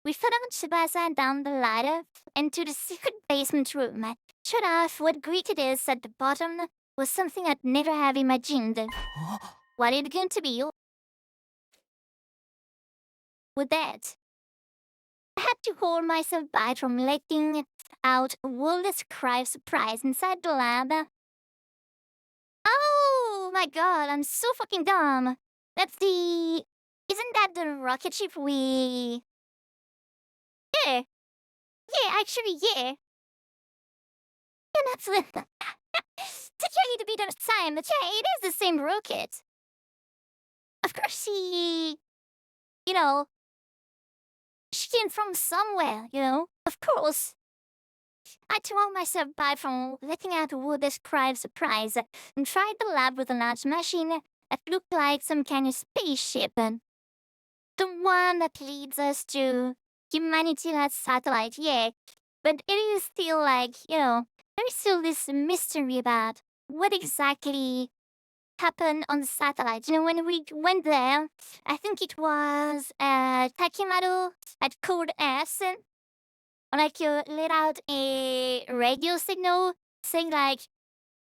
We followed Tsubasa down the ladder into the secret basement room. Sure enough, what greeted us at the bottom was something I'd never have imagined. What it going to be? With that, I had to hold myself back from letting out a wordless cry of surprise inside the lab. Oh my god, I'm so fucking dumb. That's the... Isn't that the rocket ship we... Yeah. Yeah, actually, yeah. Yeah, that's the... To tell you to be the same, but yeah, it is the same rocket. Of course, she came from somewhere, Of course. I tore myself back from letting out a wordless cry of surprise and tried the lab with a large machine that looked like some kind of spaceship. And the one that leads us to humanity as satellite, yeah. But it is still there is still this mystery about what exactly happened on the satellite. When we went there, I think it was Takimaru at Code S, let out a radio signal saying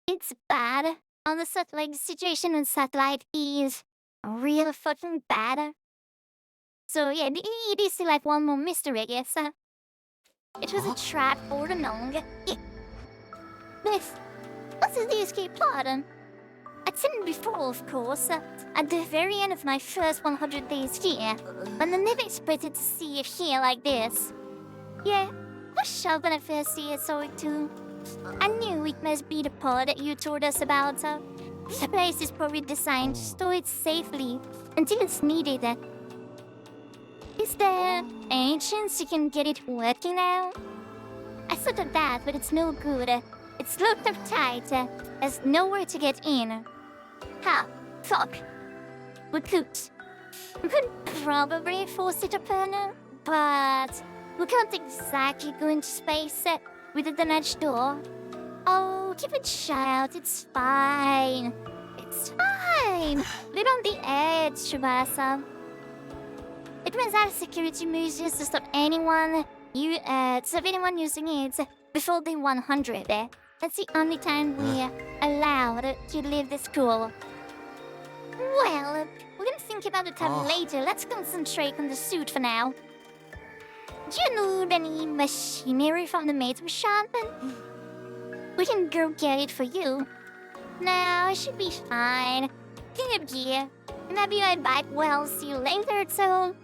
it's bad on the satellite. The situation on satellite is real fucking bad. So yeah, it is still one more mystery, I guess. It was a trap all along. Yeah. This is the escape plot. I'd seen it before, of course, at the very end of my first 100 days here, but I never expected to see it here like this. Yeah, I was shocked when I first saw it too. I knew it must be the pod that you told us about. The place is probably designed to store it safely until it's needed. Is there any chance you can get it working now? I thought of that, but it's no good. It's locked up tight. There's nowhere to get in. Ha! Fuck. We could probably force it open, but we can't exactly go into space with a damaged door. Oh, keep it shut. It's fine. It's fine. Live on the edge, Shubasa. It runs out of security measures to stop anyone using it before day 100. That's the only time we're allowed to leave the school. Well, we're gonna think about it later. Let's concentrate on the suit for now. Do you need any machinery from the maid's shop? We can go get it for you. No, I should be fine. Clean up gear. And I'll be right back. Well, see you later, so...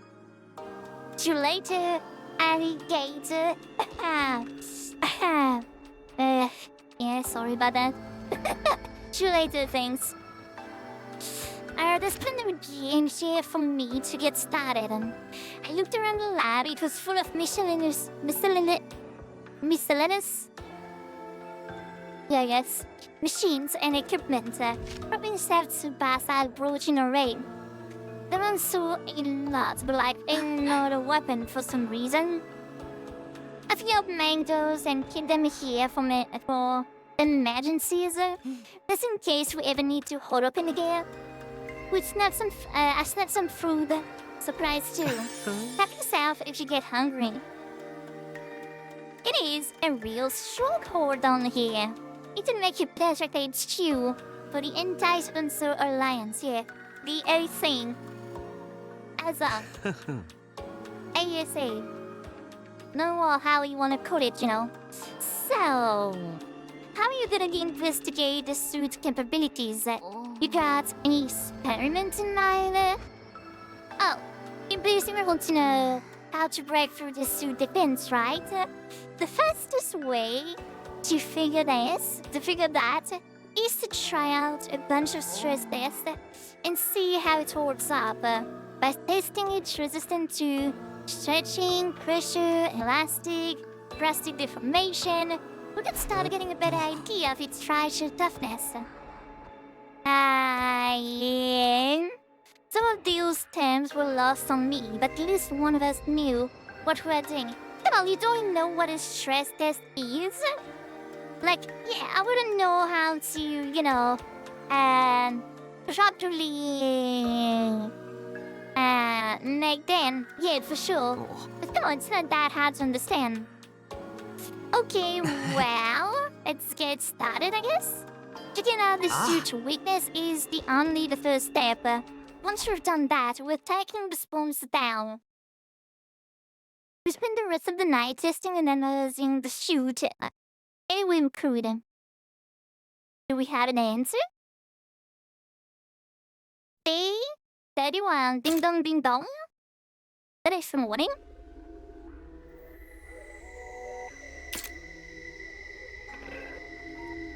See you later, alligator. Yeah, sorry about that. See you later, thanks. There's plenty of gear in here for me to get started. I looked around the lab. It was full of miscellaneous? Yeah, yes. Machines and equipment. Probably served Tsubasa approaching a raid. There was so a lot, but another weapon for some reason. A few of mangoes and keep them here for emergencies. Just in case we ever need to hold up in the gear. I snapped some food. Surprise too. Help yourself if you get hungry. It is a real stronghold down here. It'll make you perfect HQ for the Anti-Sponsor Alliance, yeah. The A thing. As a ASA. No, how you wanna call it, So, how are you gonna investigate the suit's capabilities? You got any experiment in mind? Oh, you basically want to know how to break through the suit defense, right? The fastest way to figure that is to try out a bunch of stress tests and see how it holds up. By testing its resistance to stretching, pressure, elastic, plastic deformation, we can start getting a better idea of its fragile toughness. Yeah. Some of those terms were lost on me, but at least one of us knew what we were doing. Come on, you don't know what a stress test is? I wouldn't know how to, properly Like then, yeah, for sure. Oh. But come on, it's not that hard to understand. Okay, well, let's get started, I guess. Checking out the suit weakness is only the first step. Once we've done that, we're taking the spawns down. We spend the rest of the night testing and analyzing the suit. Anyway, could. Do we have an answer? Day 31. Ding dong, ding dong. The next morning.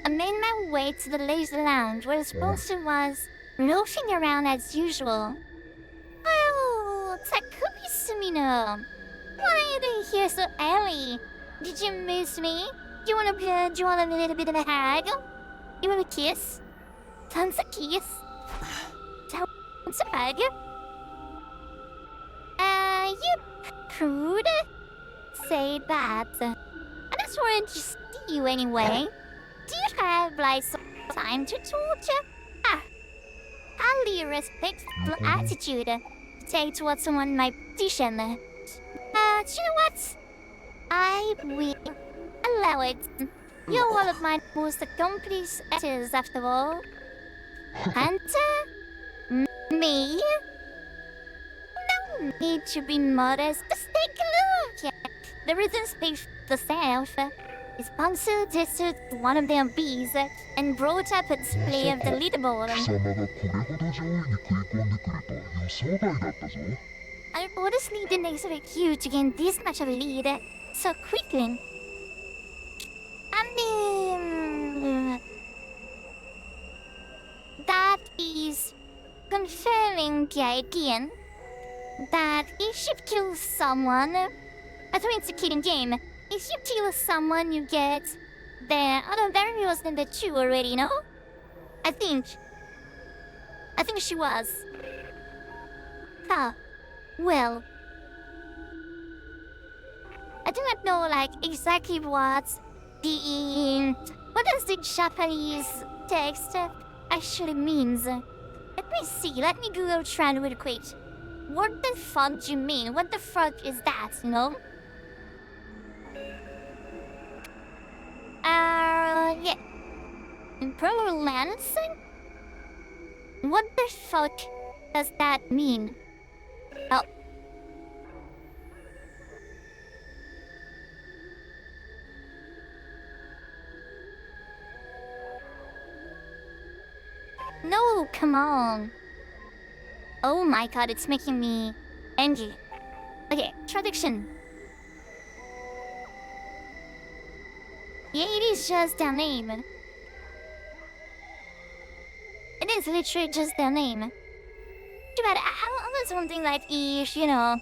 I made my way to the laser lounge where the sponsor was loafing around as usual. Oh, Takumi Sumino. What are you doing here so early? Did you miss me? Do you want a little bit of a hug? You want a kiss? Tons of kiss? Tons of hug? You prude? Say that. I just wanted to see you anyway. Do you have, like, some time to talk? Highly respectful attitude to take towards someone in my position. Do you know what? I will allow it. You're one of my most accomplished actors, after all. Hunter? Me? No need to be modest. Just take a look. The reason speaks for itself. The sponsor tested one of their bees and brought up a display of the leaderboard. I honestly didn't expect you to gain this much of a lead so quickly. I mean, that is confirming the idea that if you kill someone, I think it's a kidding game. If you kill someone, you get the there was number 2 already, no? I think she was. Well, I do not know like exactly what does the Japanese text actually means. Let me see. Let me Google Translate real quick. What the fuck do you mean? What the fuck is that? You know? Yeah. Imperial lands? What the fuck does that mean? Oh. No, come on. Oh my god, it's making me angry. Okay, traduction. Yeah, it is just their name. It is literally just their name. But I was wondering, like, if, you know,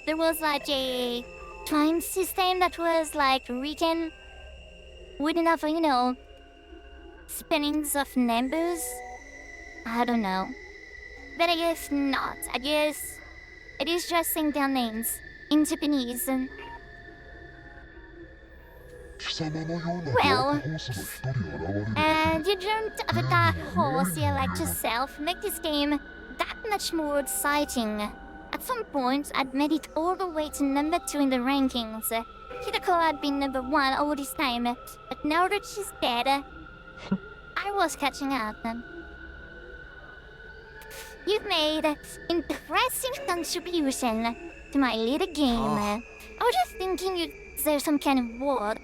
there was like a time system that was like written with enough, you know, spellings of numbers. I don't know. But I guess not. I guess it is just saying their names in Japanese. Well, and you dreamt of a dark horse you like yourself make this game that much more exciting. At some point, I'd made it all the way to number 2 in the rankings. Hideko had been number 1 all this time, but now that she's dead, I was catching up. You've made impressive contribution to my little game. I was just thinking there's some kind of word.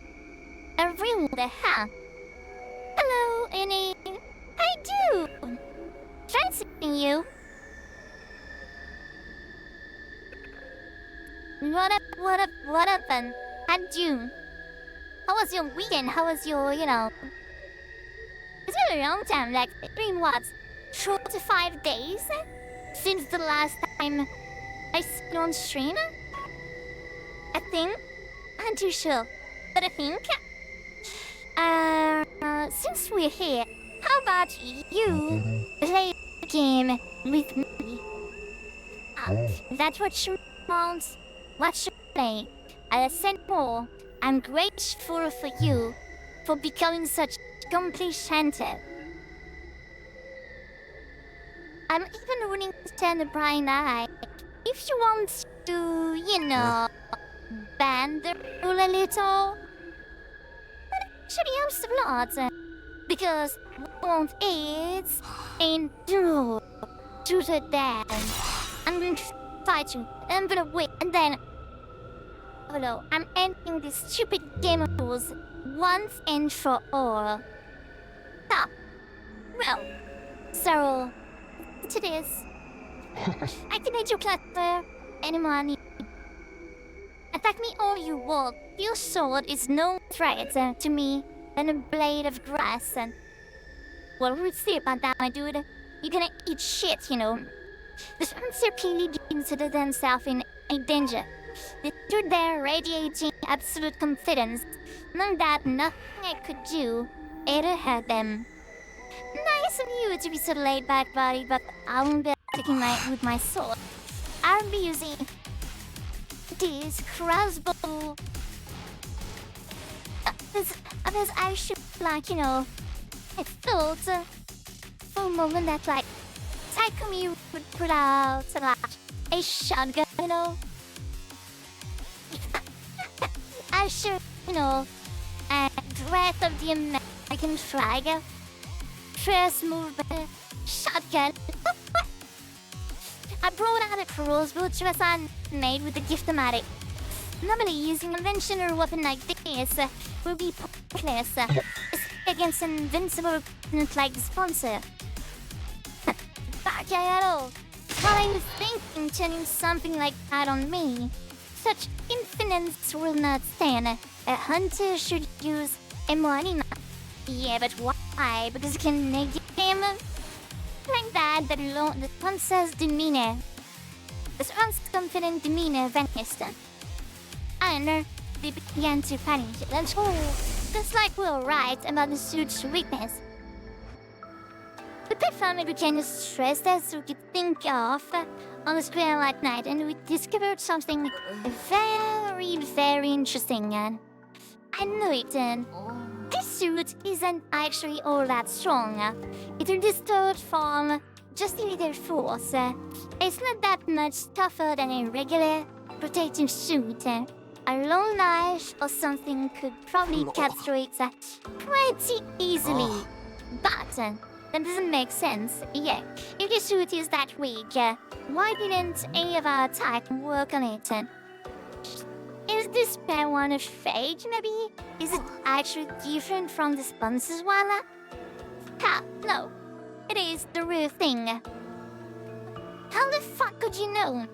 A real word, huh? Hello, Annie. I do. Tried seeing you. What happened? How'd you? How was your weekend? How was your, you know? It's been a long time, like, what? 4 to 5 days? Since the last time I seen on stream? I think? I'm too sure. But I think... since we're here, how about you play the game with me? That's what you want? What you play? I said more. I'm grateful for you for becoming such a complete hunter. I'm even willing to turn a blind eye if you want to, bend the rule a little. That actually helps a lot, because we won't eat endure to the death. I'm going to fight you, and put away, and then... Oh no, I'm ending this stupid game of rules once and for all. Ah, well, so... it is. I can let you clutter any money. Attack me all you want. Your sword is no threat to me than a blade of grass. Well, we'll see about that, my dude. You're gonna eat shit, The sponsor clearly considered themselves in a danger. They stood there radiating absolute confidence, knowing that nothing I could do ever hurt them. Nice of you to be so laid back, buddy, but I won't be attacking with my sword. I'll be using this crossbow. Because I should, I thought for a moment that, Takumi would put out, a shotgun, I should, a breath of the American flag. First move, shotgun. I brought out a crossbow just made with the gift-o-matic. Normally, using a conventional weapon like this will be pointless against an invincible opponent like the sponsor. Bacayaro, what are you thinking turning something like that on me? Such infinite will not stand. A hunter should use a moanina. Yeah, but why? Because it can negate him? Like that, the sponsor's demeanor. The sponsor's confident demeanor vanished. And they began to panic. Let's go. Just like we were right about the suit's weakness. We performed a kind of stress test we could think of on the square that night, and we discovered something very, very interesting. I knew it. This suit isn't actually all that strong. It's distilled from just a little force. It's not that much tougher than a regular protective suit. A long knife or something could probably cut through it pretty easily. But that doesn't make sense. Yeah, if the suit is that weak, why didn't any of our attack work on it? Is this spare one a fake, maybe? Is it actually different from the sponsor's one? Ha, no. It is the real thing. How the fuck could you know?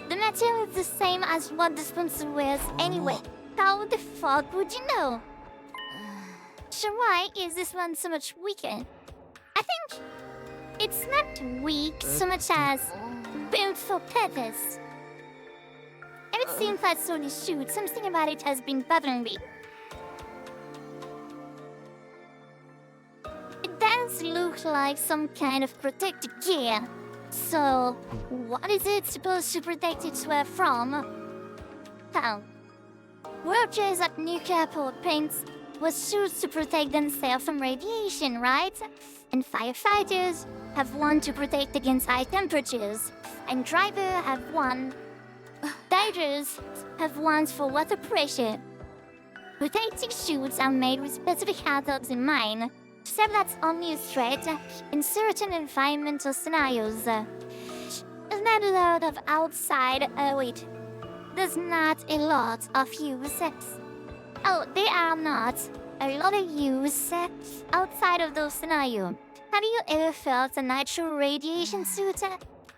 The material is the same as what the sponsor wears anyway. How the fuck would you know? So why is this one so much weaker? I think it's not weak so much as built for purpose. Ever since I saw this suit, something about it has been bothering me. It does look like some kind of protective gear. So, what is it supposed to protect its wear from? Well, workers at nuclear power plants were suits to protect themselves from radiation, right? And firefighters have one to protect against high temperatures. And drivers have one. Divers have ones for water pressure. Protective suits are made with specific hazards in mind, except that's only a threat in certain environmental scenarios. There's not a lot of outside, there's not a lot of use. Oh, there are not a lot of use outside of those scenarios. Have you ever felt a natural radiation suit?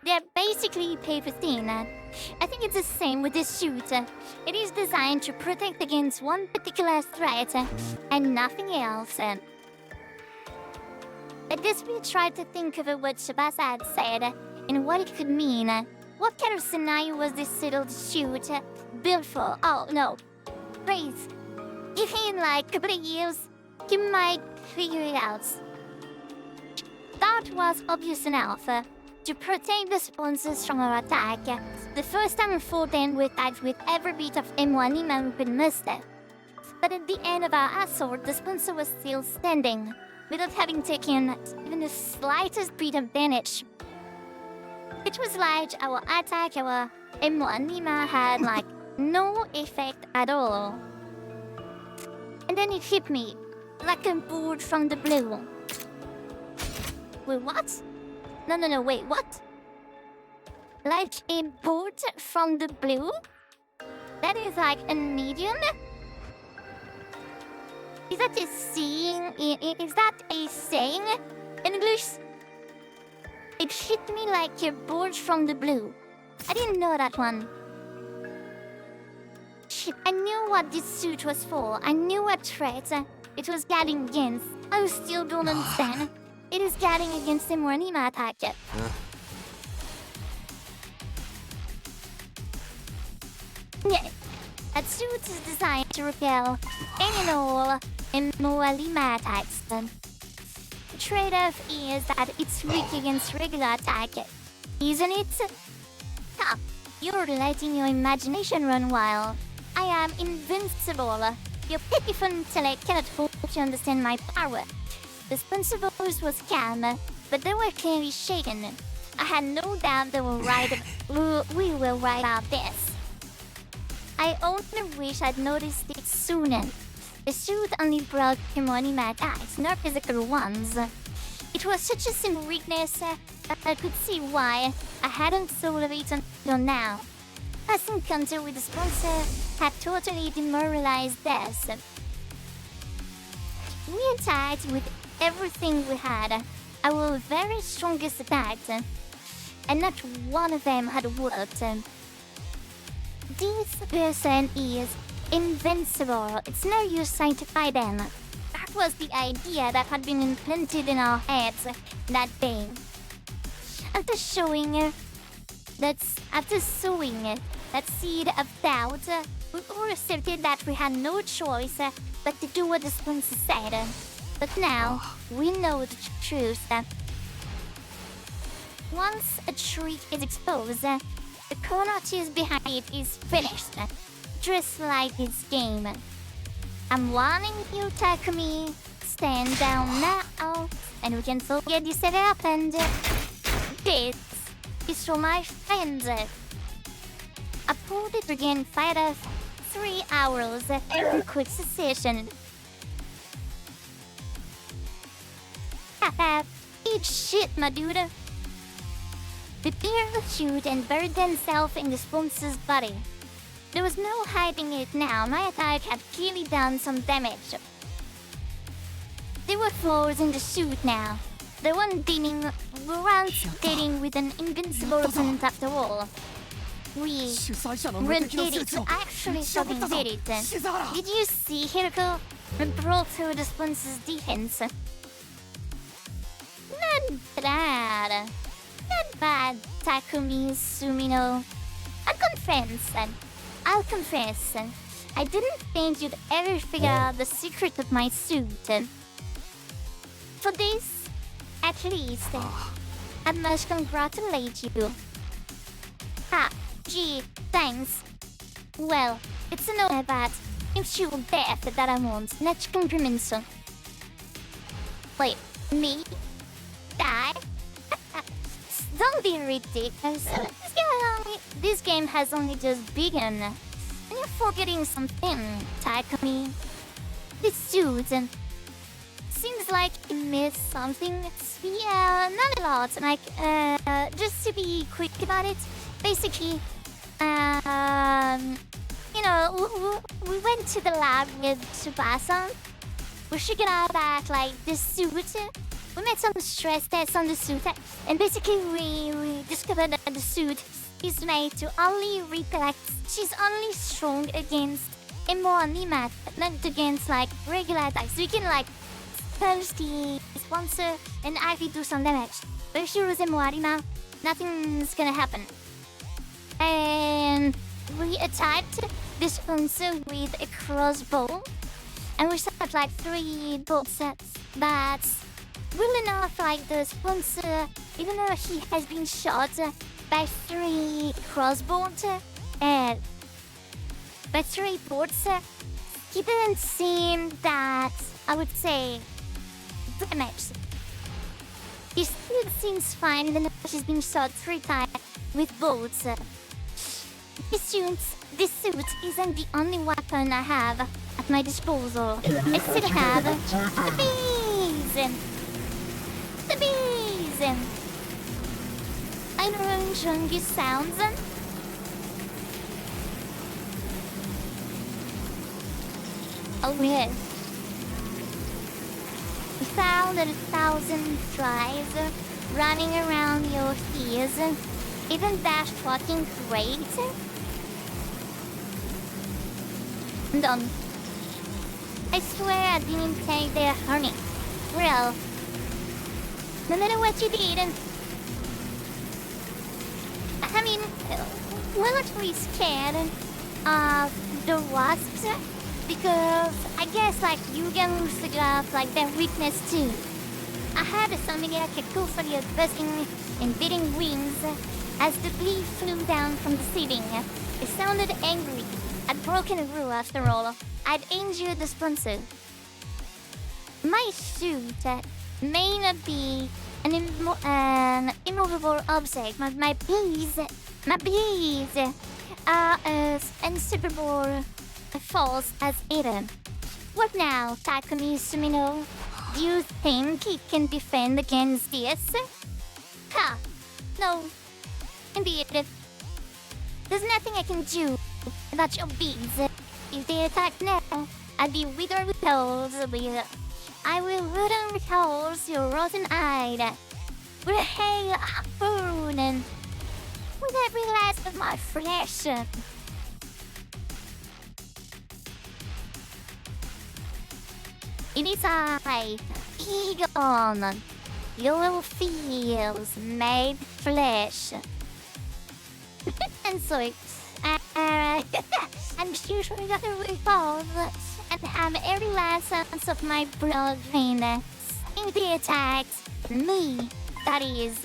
They're basically paper thin. I think it's the same with this suit. It is designed to protect against one particular threat and nothing else. At this we tried to think of what Shabasa had said and what it could mean. What kind of scenario was this little suit built for? Oh, no. Please. Give him like a couple of years, you might figure it out. That was obvious enough. To protect the sponsors from our attack, the first time we fought them, we attacked with every bit of M1 we could muster. But at the end of our assault, the sponsor was still standing, without having taken even the slightest bit of damage. It was like our attack, our Anima had like no effect at all. And then it hit me like a bolt from the blue. Wait, what? No, wait, what? Like a bolt from the blue? That is like a medium? Is that a saying? Is that a saying in English? It hit me like a bolt from the blue. I didn't know that one. Shit, I knew what this suit was for. I knew what threat it was guarding against. I still don't understand. It is guarding against the Anima attack. Yeah, that suit is designed to repel any and all Anima attacks. The trade-off is that it's weak against regular attack, isn't it? Ha! You're letting your imagination run wild. I am invincible. Your pitiful intellect cannot hope to understand my power. The Spencer's was calm, but they were clearly shaken. I had no doubt they were right. We were right about this. I only wish I'd noticed it sooner. The suit only broke Anima attacks, not physical ones. It was such a simple weakness that I could see why I hadn't thought of it until now. Past encounter with the sponsor had totally demoralized us. We attacked with everything we had, our very strongest attacks, and not one of them had worked. This person is invincible. It's no use trying to fight them. That was the idea that had been implanted in our heads that day. After sowing that seed of doubt, we all accepted that we had no choice but to do what the sponsor said. But now, we know the truth. Once a trick is exposed, the corner behind it is finished. Just like this game. I'm warning you, Takumi. Stand down now, and we can forget this ever happened. This is for my friends. I pulled the brigand fight off 3 hours in quick succession. Haha, eat shit, my dude. The bear shoot and buried themselves in the sponsor's body. There was no hiding it now. My attack had clearly done some damage. There were flaws in the suit now. They weren't dealing with an invincible opponent after all. We did it. Actually, something did it. Did you see Hiroko broke through the sponsor's defense? Not bad. Not bad, Takumi Sumino. I'll confess, I didn't think you'd ever figure out the secret of my suit. For this, at least, I must congratulate you. Ha, gee, thanks. Well, it's an honor, but it's your death that I want, not compliments. Wait, me? Die? Don't be ridiculous. This game has only just begun. And you're forgetting something, Takumi. This suit seems like it missed something. Yeah, not a lot. Like, just to be quick about it, basically, we went to the lab with Tsubasa. We figured out that, like, this suit. We made some stress tests on the suit, and basically we discovered that the suit is made to only reflect. She's only strong against Anima, not against like regular attacks. So we can like punch the sponsor and Ivy do some damage. But if she was Anima, nothing's gonna happen. And we attacked the sponsor with a crossbow, and we shot like 3 bolt sets, but well enough, like the sponsor, even though he has been shot by 3 crossbows and by 3 bolts, he didn't seem that, I would say, damaged. He still seems fine, even though he's been shot 3 times. with boots. This suit isn't the only weapon I have at my disposal. I still have the bees! The bees! I don't enjoy these sounds. Oh yeah. We found 1,000 flies running around your ears. Isn't that fucking great? Done. I swear I didn't take their honey. Well, no matter what you did, I mean, weren't we scared of the wasps? Because I guess like you can lose the glove like their weakness too. I heard something like a cacophony of buzzing and beating wings as the bee flew down from the ceiling. It sounded angry. I'd broken a rule after all. I'd injured the sponsor. My suit may not be an immovable object, but my bees are as inseparable false as Eden. What now, Takumi Sumino? Do you think it can defend against this? Ha! No. Indeed. There's nothing I can do about your bees. If they attack now, I'll be withered with holes. I will wither with holes your rotten-eyed. With a hail burn and with every last of my flesh. It is I, Egon, your little feels made flesh. And so I'm sure that it evolve and have every last ounce of my blood drained. If they attacked me, that is.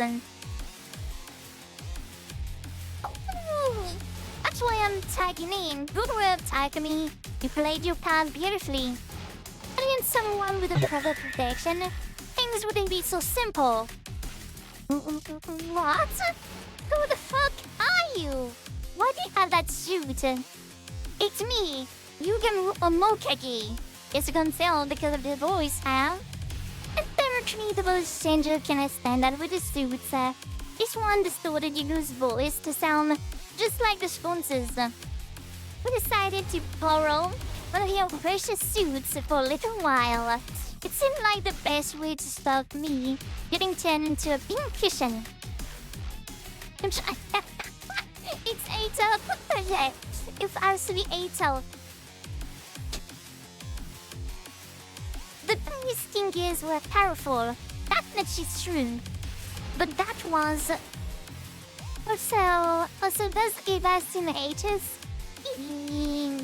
That's why I'm tagging in. Good work, Takumi. You played your part beautifully. Against someone with a proper protection, things wouldn't be so simple. What? Who the fuck are you? Why do you have that suit? It's me, Yugen Omokage. Yes, you can tell because of the voice, huh? And apparently the voice changer can stand out with the suits. This one distorted Yugu's voice to sound just like the sponsors. We decided to borrow one of your precious suits for a little while. It seemed like the best way to stop me getting turned into a pincushion. It's Ato. It's actually Ato. The bee stingers were powerful. That much is true. But that was... Also does give us some haters?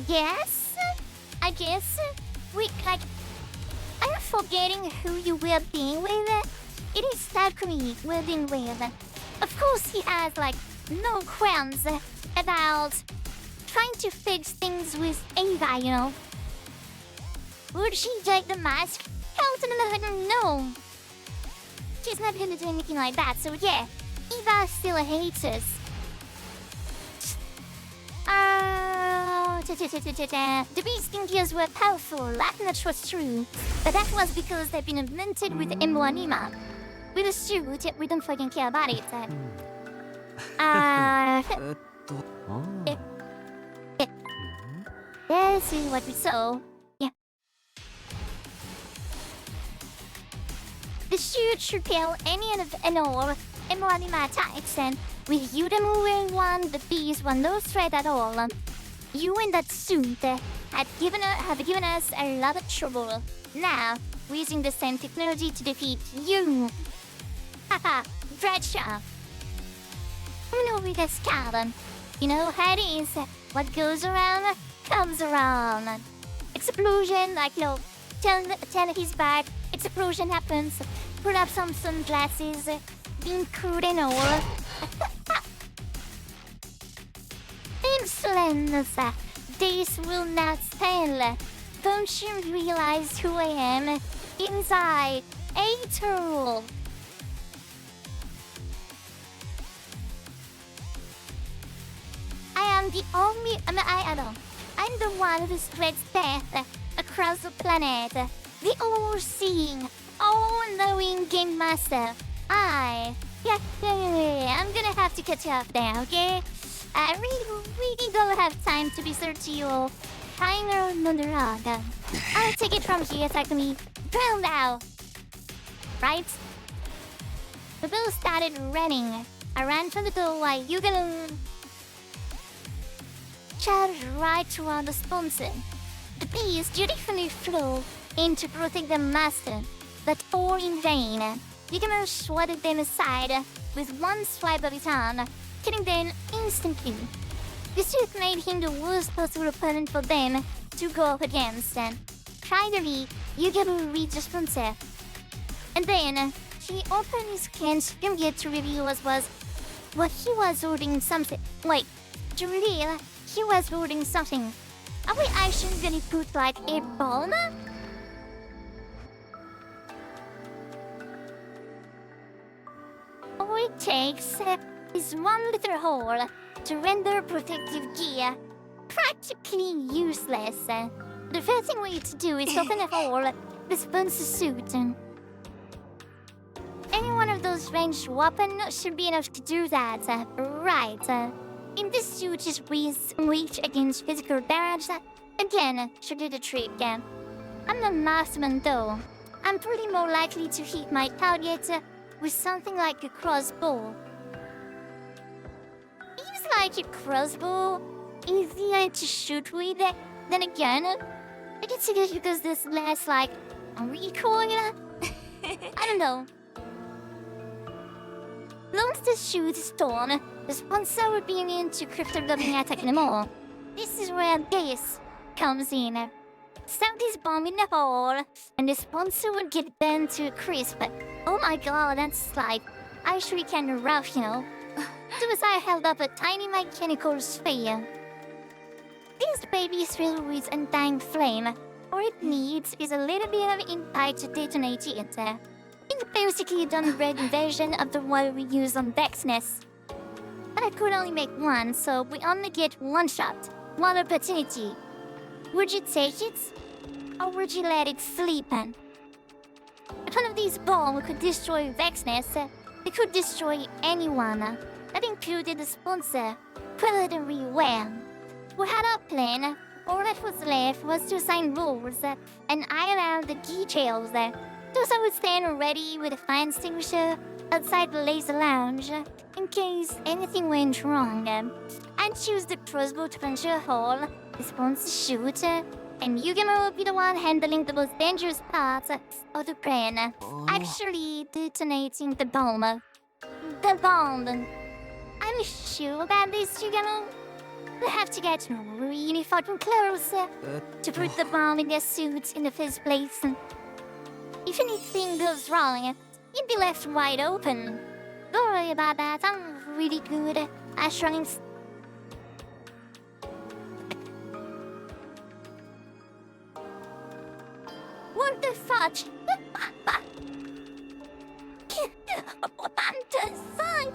Yes? I guess I'm forgetting who you were being with. It is Takumi we're being with. Of course he has no qualms about trying to fix things with Ava, you know. Would she take the mask? Hell to the no. She's not gonna do anything like that, so yeah, Eva still hates us. The bee stingers were powerful, that much was true. But that was because they've been invented with M1 With a suit, we don't fucking care about it. Let's see what we saw. Yeah. The suit should kill any and all M1 attacks, and with you the moving one, the bees were no threat at all. You and that suit have given us a lot of trouble. Now, we're using the same technology to defeat you. Haha, Bradshaw. You know with us, Calvin. You know how it is. What goes around comes around. Explosion, tell his back. Explosion happens. Put up some sunglasses. Being crude and all. Insolence! This will not stand. Don't you realize who I am? Inside, a turtle. I'm the only, I know. I'm the one who spreads death across the planet. The all-seeing, all-knowing game master. Yeah, I'm gonna have to cut you off there, okay? I really don't have time to be searching your hangout. I'll take it from here, Takumi. Boom now! Right? The bill started running. I ran for the door while Yuga charged right toward the sponsor. The bees dutifully flew in to protect the master, but all in vain. Yugamo swatted them aside with one swipe of his arm, killing them instantly. The suit made him the worst possible opponent for them to go up against. Finally, Yugamo reached the sponsor. And then, he opened his cans and yet to reveal what he was holding something. Wait, to reveal he was holding something. Are we actually gonna put like a bomb? All it takes is one little hole to render protective gear practically useless. The first thing we need to do is open a hole the sponsor suit. Any one of those ranged weapons should be enough to do that, right? In this suit is reach against physical damage, again, should do the trick. I'm a marksman though. I'm pretty more likely to hit my target with something like a crossbow. Seems like a crossbow easier to shoot with, then again, I guess it is because this less like a recoil. I don't know. Once the shoot is torn, the sponsor would be immune to crypto-loving attack anymore. This is where this comes in. Stuff this bomb in the hole, and the sponsor would get burned to a crisp. Oh my god, that's like actually kind of rough, you know. So as I held up a tiny mechanical sphere. This baby is filled with undying flame. All it needs is a little bit of impact to detonate it. It's basically a done-bred version of the one we use on Dexness. But I could only make one, so we only get one shot, one opportunity. Would you take it? Or would you let it sleep? If one of these bombs could destroy Vexness, it could destroy anyone. That included the sponsor, pretty well. We had our plan. All that was left was to assign rules and iron out the details. Thus I would stand ready with a fire extinguisher outside the laser lounge in case anything went wrong. I'd choose the crossbow to punch a hole, the sponsor shoot, and Yugamo would be the one handling the most dangerous parts of the plan. Actually detonating the bomb. The bomb. I'm sure about this, Yugamo. We have to get really fucking close to put the bomb in their suits in the first place. If anything goes wrong, you'd be left wide open. Don't worry about that, I'm really good at shrugging. What the fudge? What the fuck?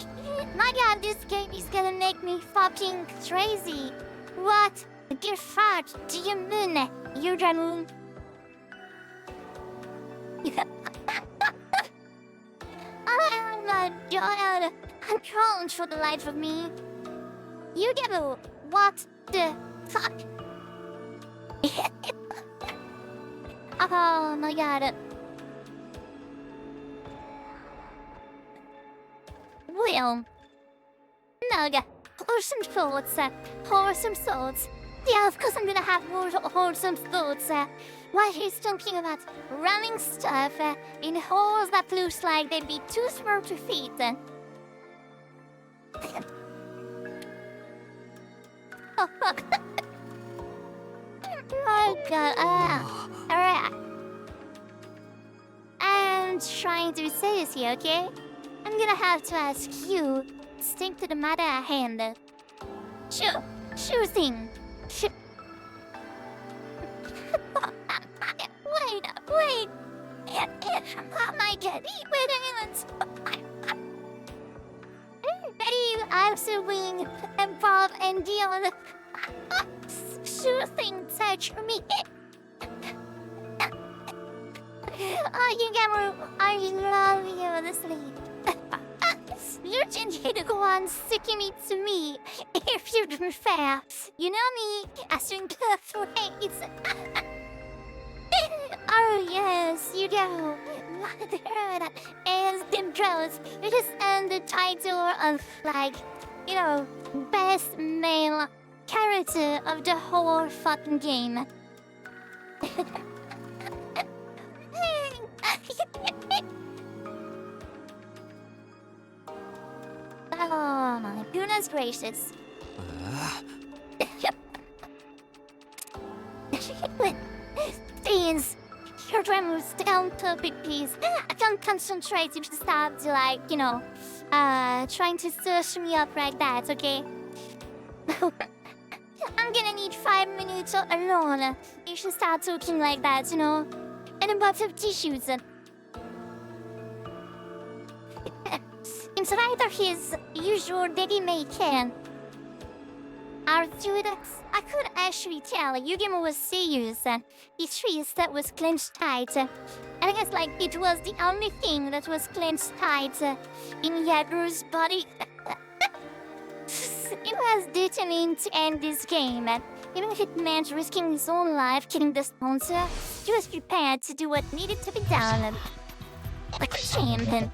My god, this game is gonna make me fucking crazy. What the fuck do you mean, Yudramu? Oh my god, I'm crawling for the life of me. Yugamu, what the fuck? Oh my god. Well, Naga, wholesome thoughts. Yeah, of course I'm gonna have more wholesome thoughts. While he's talking about running stuff in holes that looks like they'd be too small to fit. Oh fuck. Oh god, alright. I'm trying to say this here, okay? I'm gonna have to ask you to stick to the matter at hand. Sure thing. Wait. Oh my god, wait a minute. Ready, absolutely involve and Dion. Sure thing, touch me. Oh, you Gamer, I love you, honestly. You change to go on sticking it to me if you prefer. You know me, I swing through hates. Oh yes, you do. What heard as them draws. It is on the title of like, you know, best male character of the whole fucking game. Oh my goodness gracious. Please, your tremors down topic, please. I can't concentrate if you stop to like, you know, trying to search me up like that, okay? I'm gonna need 5 minutes alone if you start talking like that, you know? And a box of tissues. It's either his usual daddy may can. Dude, I could actually tell Yugimo was serious. His fist was clenched tight. And I guess like it was the only thing that was clenched tight in Yaguru's body. He was determined to end this game. Even if it meant risking his own life killing the sponsor, he was prepared to do what needed to be done. Like a champion.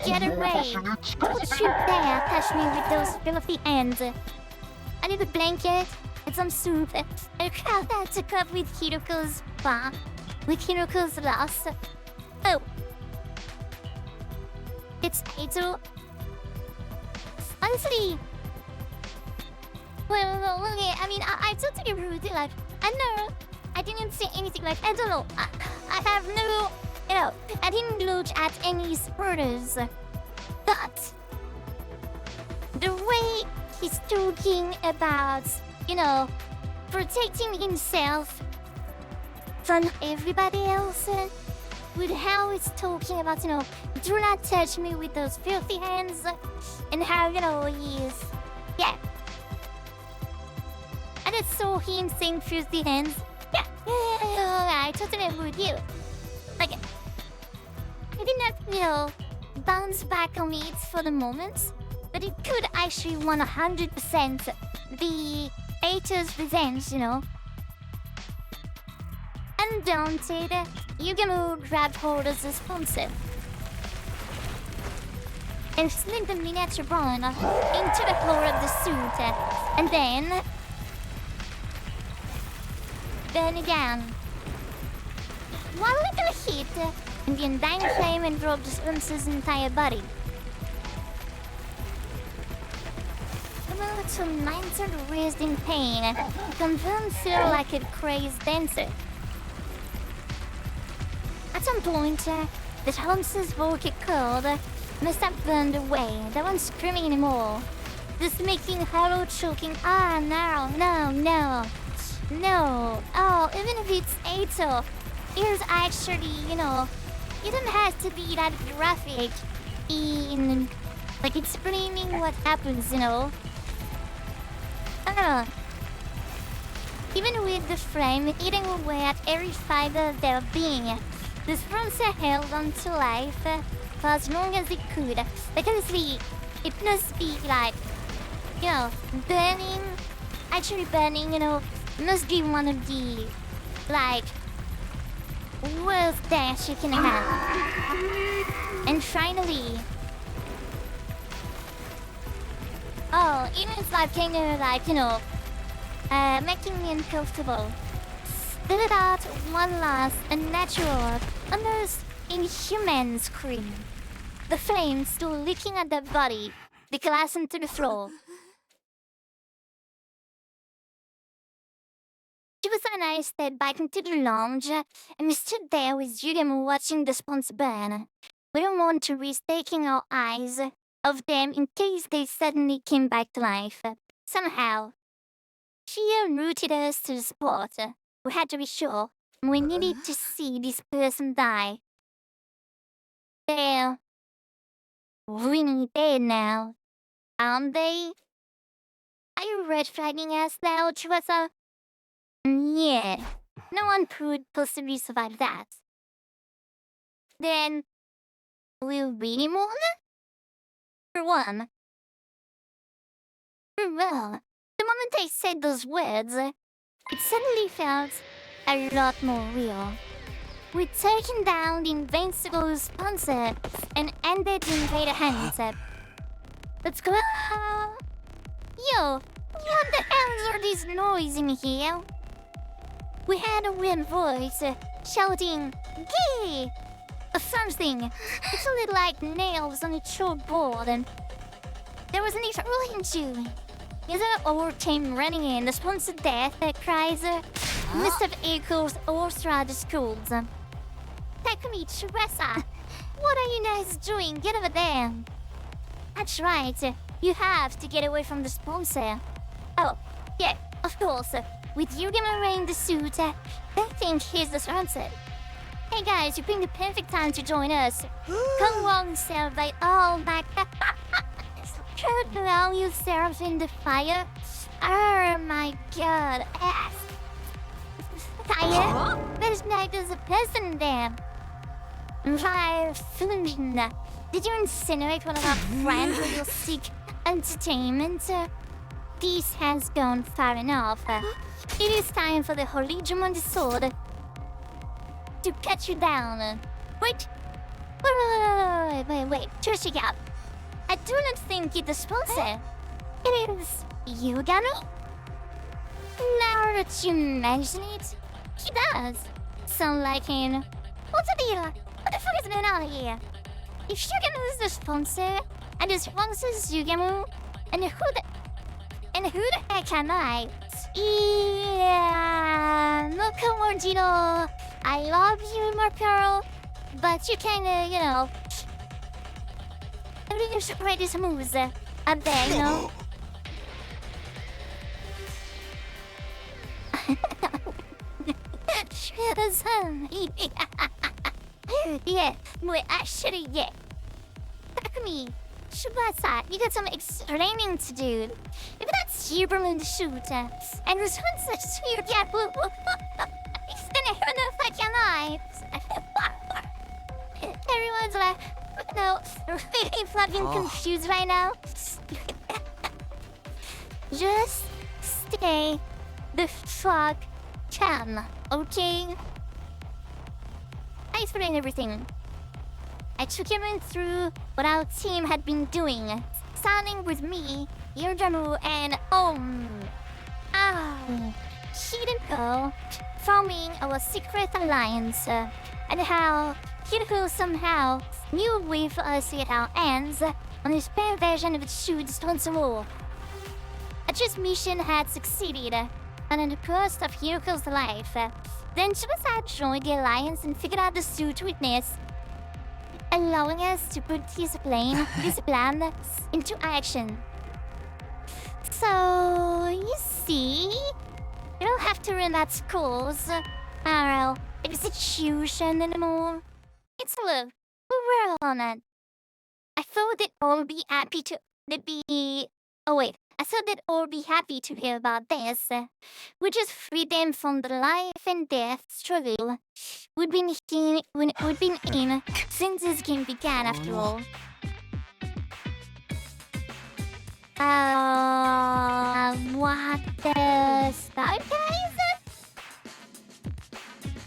Get away! Don't you dare touch me with those filthy hands! I need a blanket and some soup and a crowd that took up with Hiroko's bar. With Hiroko's loss. Oh. It's Aito. Honestly. Well, okay, I mean, I totally rude. Like, I know. I didn't say anything like, I don't know. I have no... You know, I didn't look at any spoilers, but the way he's talking about, you know, protecting himself from everybody else, with how he's talking about, you know, do not touch me with those filthy hands, and how, you know, he's, yeah. And I saw him saying filthy hands, yeah, I totally agree with you. Like, I did not, you know, bounce back on it for the moment, but it could actually 100% be Aito's revenge, you know. Undaunted, Yugamo grabbed hold of the sponsor and slid the miniature bone into the floor of the suit, and then burn it down. One little hit, and the undying flame enveloped Spencer's entire body. The little lantern raised in pain, confirmed Cyril like a crazed dancer. At some point, the Holmes's vocal cord must have burned away. They weren't screaming anymore. Just making hollow choking. Ah, no. Oh, even if it's Aito, here's actually, you know, it doesn't have to be that graphic in, like, explaining what happens, you know. I don't know. Even with the flame eating away at every fiber of their being, the sponsor held on to life for as long as it could. Like, honestly, it must be like, you know, burning, actually burning, you know, must be one of the, like, worst dash you can have. And finally, oh, even it's like kind of like, you know, making me uncomfortable. Spit it out one last unnatural, almost inhuman scream. The flames still licking at their body, the glass into the floor. She was and I stepped back into the lounge, and we stood there with Yugamo watching the sponsor burn. We don't want to risk taking our eyes of them in case they suddenly came back to life. Somehow, fear rooted us to the spot. We had to be sure. We needed to see this person die. They're really dead now, aren't they? Are you red flagging us now, Chuasa? Yeah. No one could possibly survive that. Then, will we mourn? For one. Well, the moment I said those words, it suddenly felt a lot more real. We'd taken down the invincible sponsor and ended in greater hands. Let's go. Yo, what the hell are these noise in here? We had a weird voice shouting, "Gay!" or something. It sounded like nails on a chalkboard, and there was an extra too. Either or came running in, the sponsor death cries must have echoes all throughout the schools. Takumi, Chiresa, what are you guys doing? Get over there. That's right, you have to get away from the sponsor. Oh, yeah, of course. With Yugima wearing the suit, I think he's the sponsor. Hey guys, you picked the perfect time to join us. Come along, celebrate all back. Could allow you serve in the fire? Oh my god. Fire? There's like there's a person there. Fire fusion. Did you incinerate one of our friends with your sick entertainment? This has gone far enough. It is time for the Holy Demon Sword to cut you down. Wait. Wait. Just check out. I do not think it's the sponsor. It is Yugami? Now that you mention it, he does sound like him. What's the deal? What the fuck is going on here? If Yugami is the sponsor, and the sponsor is Yugami, and who the heck am I? Yeah, no Komordino. I love you, my girl, but you kinda, you should play these moves up there, you know? Yeah, wait, actually, yeah. Takumi, Shubasa, you got some explaining to do. If that's Superman the shooter, and was once such weird, yeah, he's gonna hurt the fucking eyes. Everyone's like, no, really fucking confused right now. Just stay the fuck calm, okay? I explained everything. I took him in through what our team had been doing, starting with me, Yurjamu, and Hideko, forming our secret alliance, and how Hideko somehow knew a way for us to get our hands on his spare version of the shoot sponsor war. Aj's mission had succeeded, and in the course of Hideko's life, then Shibasa joined the alliance and figured out the suit weakness, allowing us to put his plan into action. So, you see, you don't have to run that school's execution anymore. It's look, we're on it. I thought they'd all be happy to hear about this. We just freed them from the life and death struggle we'd been in since this game began, after all. What the start, guys?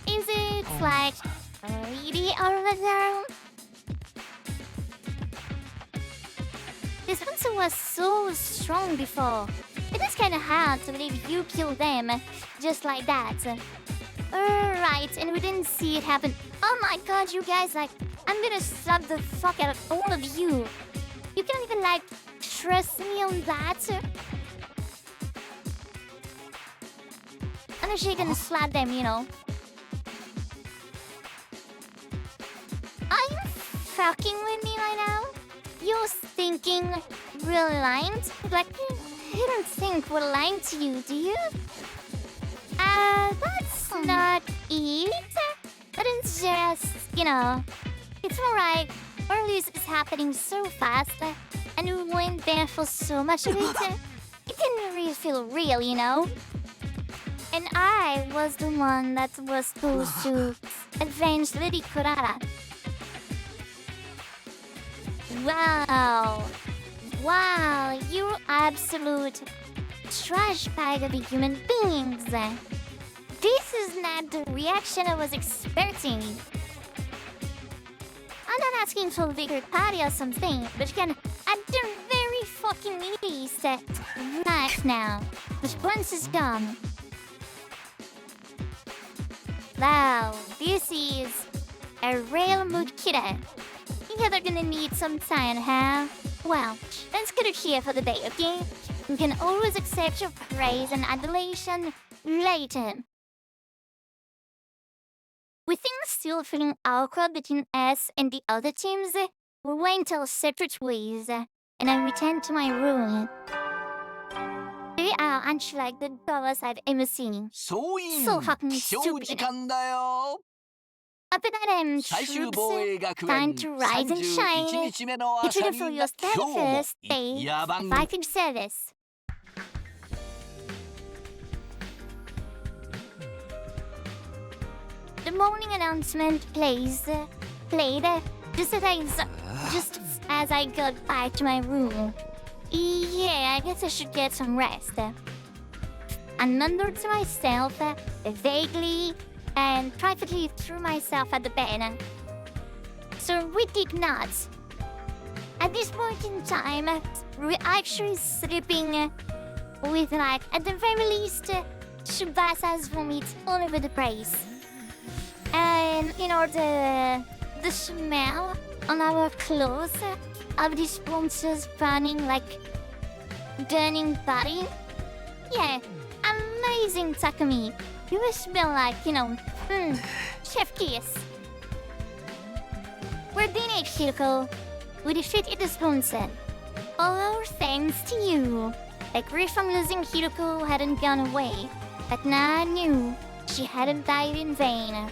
Is it like really over there? This sponsor was so strong before. It is kinda hard to believe you killed them just like that. Right, and we didn't see it happen. Oh my god, you guys, like, I'm gonna slap the fuck out of all of you. You can't even, like, trust me on that. I'm actually gonna slap them, you know. Are you fucking with me right now? You're thinking we're lying? Like, you don't think we're lying to you, do you? That's not it. But it's just, it's alright. Our lose is happening so fast, and we went there for so much of it. It didn't really feel real, you know? And I was the one that was supposed to avenge Lady Kurara. Wow. Wow, you absolute trash bag of human beings. This is not the reaction I was expecting. I'm not asking for a bigger party or something, but can at the very fucking least, relax now. The sponge is gone. Wow, this is a real mood killer. Yeah, they're gonna need some time, huh? Well, let's get it here for the day, okay? You can always accept your praise and adulation later. With things still feeling awkward between us and the other teams, we went our separate ways, and I returned to my room. They are unlike the dollars I've ever seen. So fucking stupid. Up and at troops, time to rise and shine. Get ready for your 31st day of active service. The morning announcement played just as I got back to my room. Yeah, I guess I should get some rest. I mumbled to myself, vaguely, and privately threw myself at the bed. So we did not. At this point in time, we're actually sleeping with, like, at the very least, Shubasa's vomit all over the place. And, you know, the smell on our clothes of these sponsors burning like burning body. Yeah, amazing, Takumi. You will smell like, you know, chef kiss. We're being a Shiroko. We defeated the sponsor. All thanks to you. The grief from losing Hiroko hadn't gone away, but now I knew she hadn't died in vain.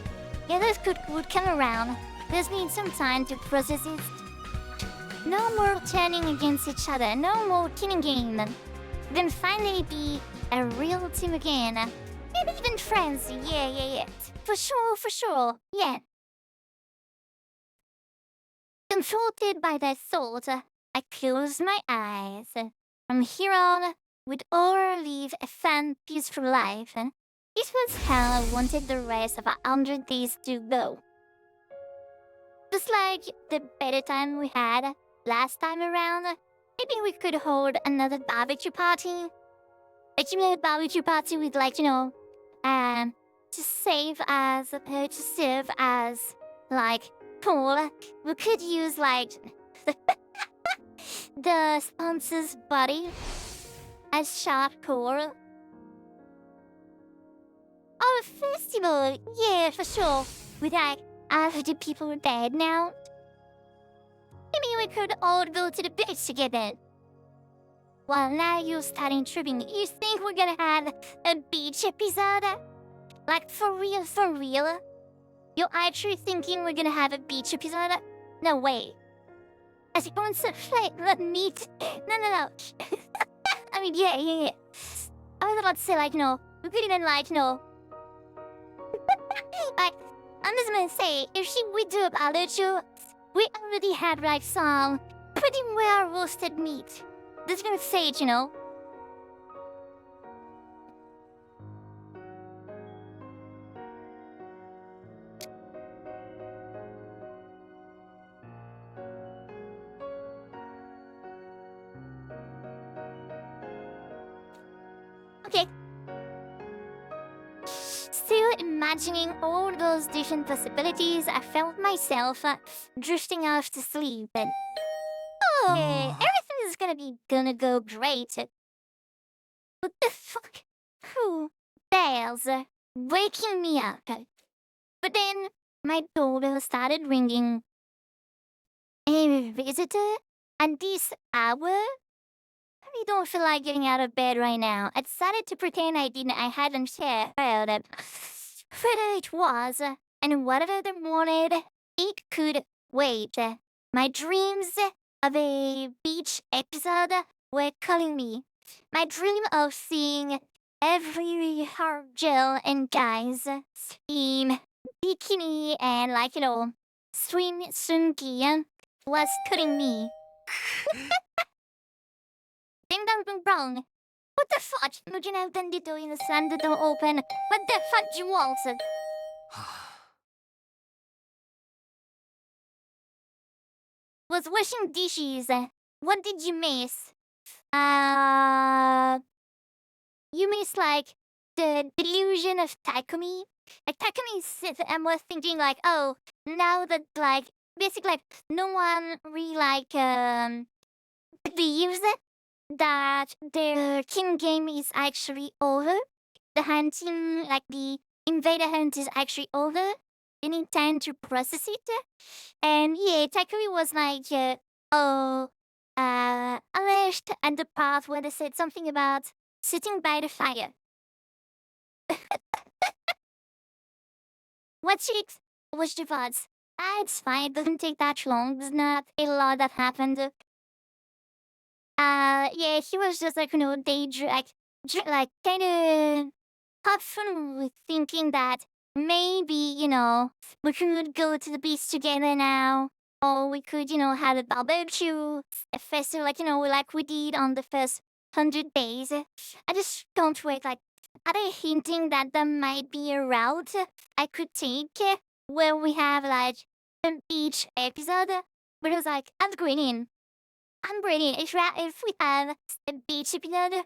The others would come around. There's been some time to process it. No more turning against each other, no more killing game. Then finally be a real team again. Maybe even friends, yeah. For sure, yeah. Comforted by that thought, I closed my eyes. From here on, we'd all live a fun, peaceful life. This was how I wanted the rest of 100 days to go. Just like the better time we had last time around, maybe we could hold another barbecue party. A barbecue party with, like, you know, to serve as, like, pool. We could use, like, the sponsor's body as sharp core. Oh, a festival! Yeah, for sure. With, like, half the people dead now. Maybe we could all go to the beach together. Well, now you're starting tripping. You think we're gonna have a beach episode? Like, for real, for real? You're actually thinking we're gonna have a beach episode? No way. As you concentrate the meat. No. I mean, yeah. I was about to say, like, no. We could even, like, no. Like, I'm just gonna say, if we do a barbecue, we already had, like, some pretty well roasted meat. Just gonna say it, you know. Okay. Still imagining all those different possibilities, I felt myself drifting off to sleep. And everything is gonna go great. What the fuck? Who dares waking me up? But then my doorbell started ringing. A visitor at this hour? I don't feel like getting out of bed right now. I decided to pretend I hadn't heard it. Whatever it was, and whatever they wanted, it could wait. My dreams of a beach episode were calling me. my dream of seeing every hard girl and guys in bikini and swim gear was cutting me. Ding dong dong dong. What the fuck? Imagine I've done dito in the sun, the door open. What the fuck do you want? Was washing dishes. What did you miss? You miss the delusion of Takumi. Takumi said, and was thinking oh, now that basically no one really believes that their king game is actually over. The hunting, the invader hunt is actually over. They need time to process it. And yeah, Takumi was alleged at the part where they said something about sitting by the fire. Watch it. Watch the VODs. It's fine. It doesn't take that long. There's not a lot that happened. Yeah, he was just daydream, kind of have fun with thinking that maybe, we could go to the beach together now. Or we could, have a barbecue, a festival, like we did on the first 100 days. I just don't wait. Are they hinting that there might be a route I could take where we have, a beach episode? Because, I'm going in. I'm ready. If we have a beach episode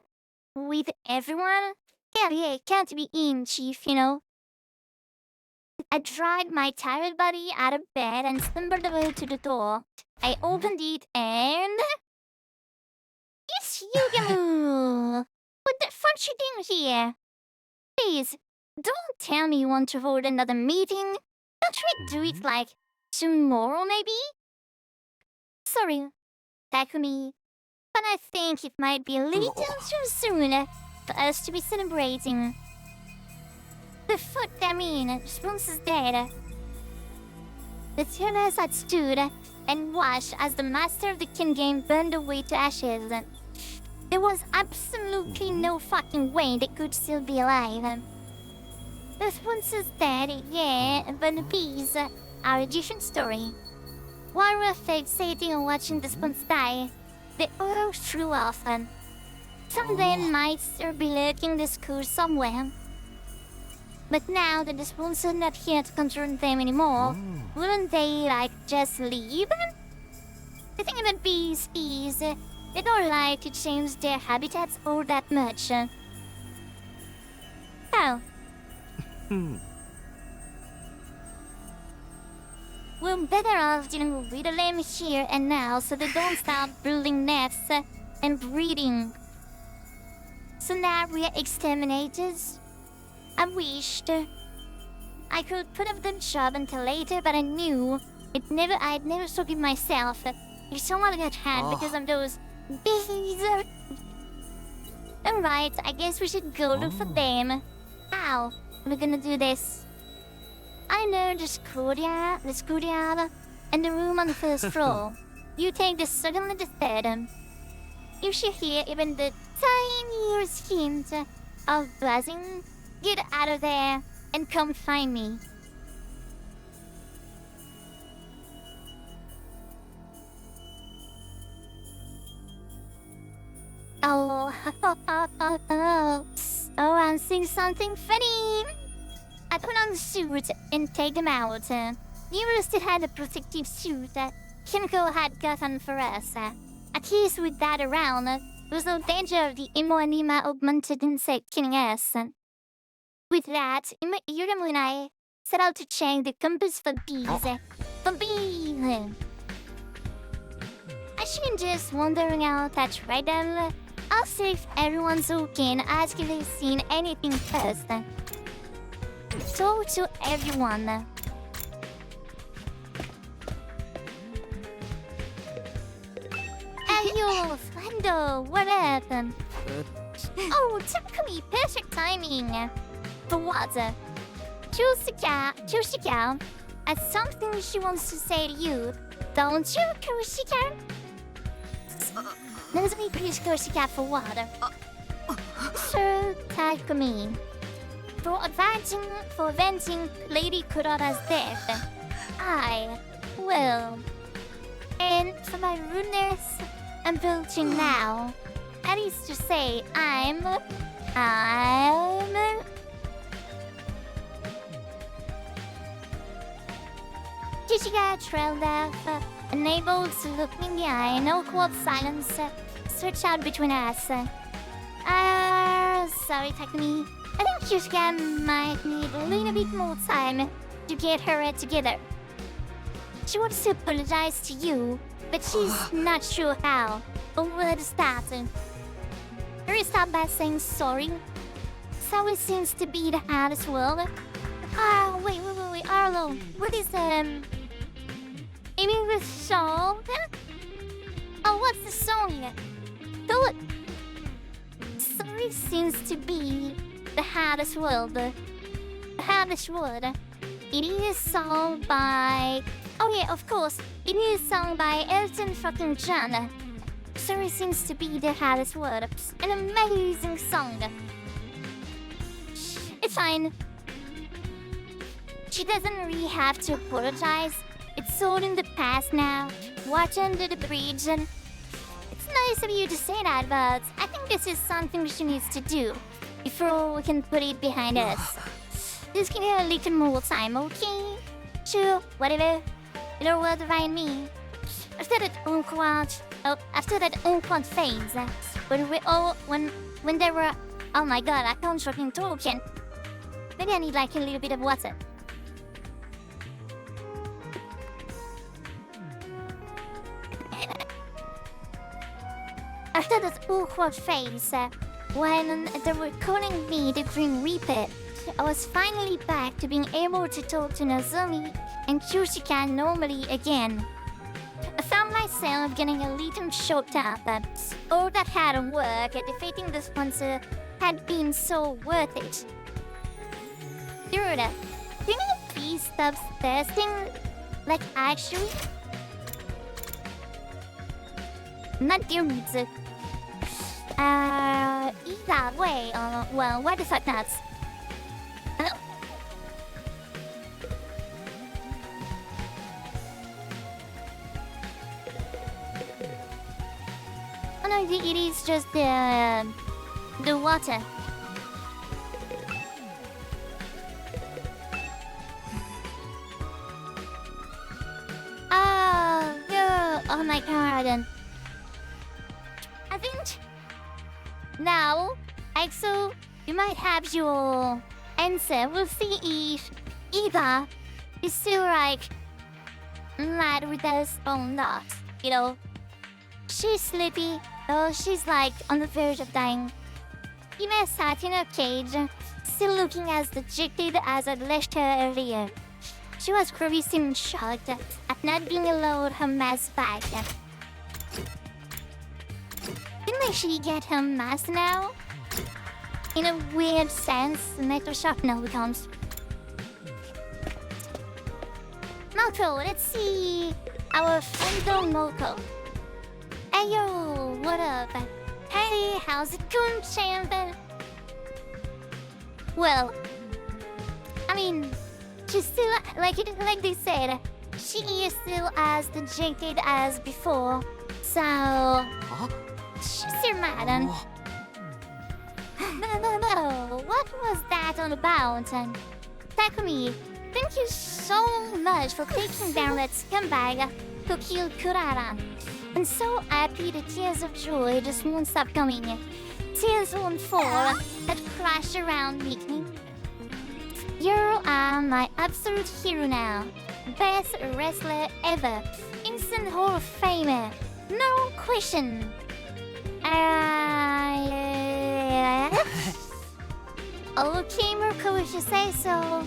with everyone, hell yeah, can't be in, chief, I dragged my tired body out of bed and stumbled away to the door. I opened it and... It's Yugamu! What the fuck's you doing here? Please, don't tell me you want to hold another meeting. Don't we do it, tomorrow, maybe? Sorry, Takumi, but I think it might be a little too soon for us to be celebrating. The fuck I mean, Spoons is dead. The turners had stood and watched as the master of the king game burned away to ashes. There was absolutely no fucking way they could still be alive. The Spoons is dead, yeah, but the bees are a different story. While we're fixating on watching the Spoons die, the arrow flew off. Some of them might still be lurking the school somewhere. But now that the Spoons are not here to control them anymore, wouldn't they, just leave? The thing about bees is, they don't like to change their habitats all that much. Oh. We're better off dealing with them here and now so they don't start building nests and breeding. So now we're exterminators. I wished I could put off the job until later, but I knew I'd never forgive myself if someone got hurt because of those bees. Alright, I guess we should go look for them. How are we gonna do this? I know the schoolyard, and the room on the first floor. You take the second and the third. You should hear even the tiniest hint of buzzing. Get out of there and come find me. Oh, I'm seeing something funny. I put on the suit and take them out. You still had a protective suit Kimiko had gotten for us. At least with that around, there was no danger of the Imo augmented insect killing us. With that, Yuramu and I set out to check the compass for bees. For bees! I shouldn't just wandering out at random. I'll see if everyone's okay and ask if they've seen anything first. So to everyone. Hey yo, Flando, what up? Oh, Takumi, perfect timing. For what? Chushika has something she wants to say to you. Don't you, Kushika? Let me please Kushika for what? Mr. Takumi, for avenging Lady Kurara's death, I will. And for my rudeness, I'm building now. That is to say, I'm Chichiga trailed off, unable to look me in the eye, no awkward silence stretched out between us. Sorry, Takumi. I think Chichiga might need a little bit more time to get her head together. She wants to apologize to you, but she's not sure how or where to start. Hurry start by saying sorry. So it seems to be the hardest world. Wait, Arlo, what is maybe the song? Oh, what's the song? Good. Sorry seems to be the hardest world. The hardest word. It is sung by... Oh yeah, of course. It is sung by Elton fucking John. Sorry seems to be the hardest word. An amazing song. It's fine. She doesn't really have to apologize. It's all in the past now. Water under the bridge, and it's nice of you to say that, but I think this is something she needs to do before we can put it behind us. Just give her a little more time, okay? Sure, whatever. It'll work around me. After that awkward phase, when there were... Oh my god, I can't fucking talk. Maybe I need like a little bit of water. After that awkward phase, when they were calling me the Green Reaper, I was finally back to being able to talk to Nozomi and Kushika normally again. I found myself getting a little choked up. All that hard work at defeating the sponsor had been so worth it. Dude, can you please stop thirsting? Like actually? Not dudes. Either way, well, what the fuck nuts? Oh no, it is just the water. Oh my god. I think now, Axel, you might have your answer. We'll see if Eva is still like mad with us or not. You know, she's sleepy, or she's like on the verge of dying. Eva sat in her cage, still looking as dejected as I'd left her earlier. She was gravely shocked at not being allowed her mask back. Didn't she get her mask now? In a weird sense, Microsoft no comes. Moko, let's see our friend Moko. Hey yo, what up? Hey, how's it going, champ? Well, I mean, she's still like they said, she is still as dejected as before. So she's still mad and no. What was that all about? And Takumi, thank you so much for taking down that scumbag who killed Kurara. I'm so happy the tears of joy just won't stop coming. Tears won't fall that crash around me. You are my absolute hero now. Best wrestler ever. Instant Hall of Famer. No question. Okay, Mirko, if you say so.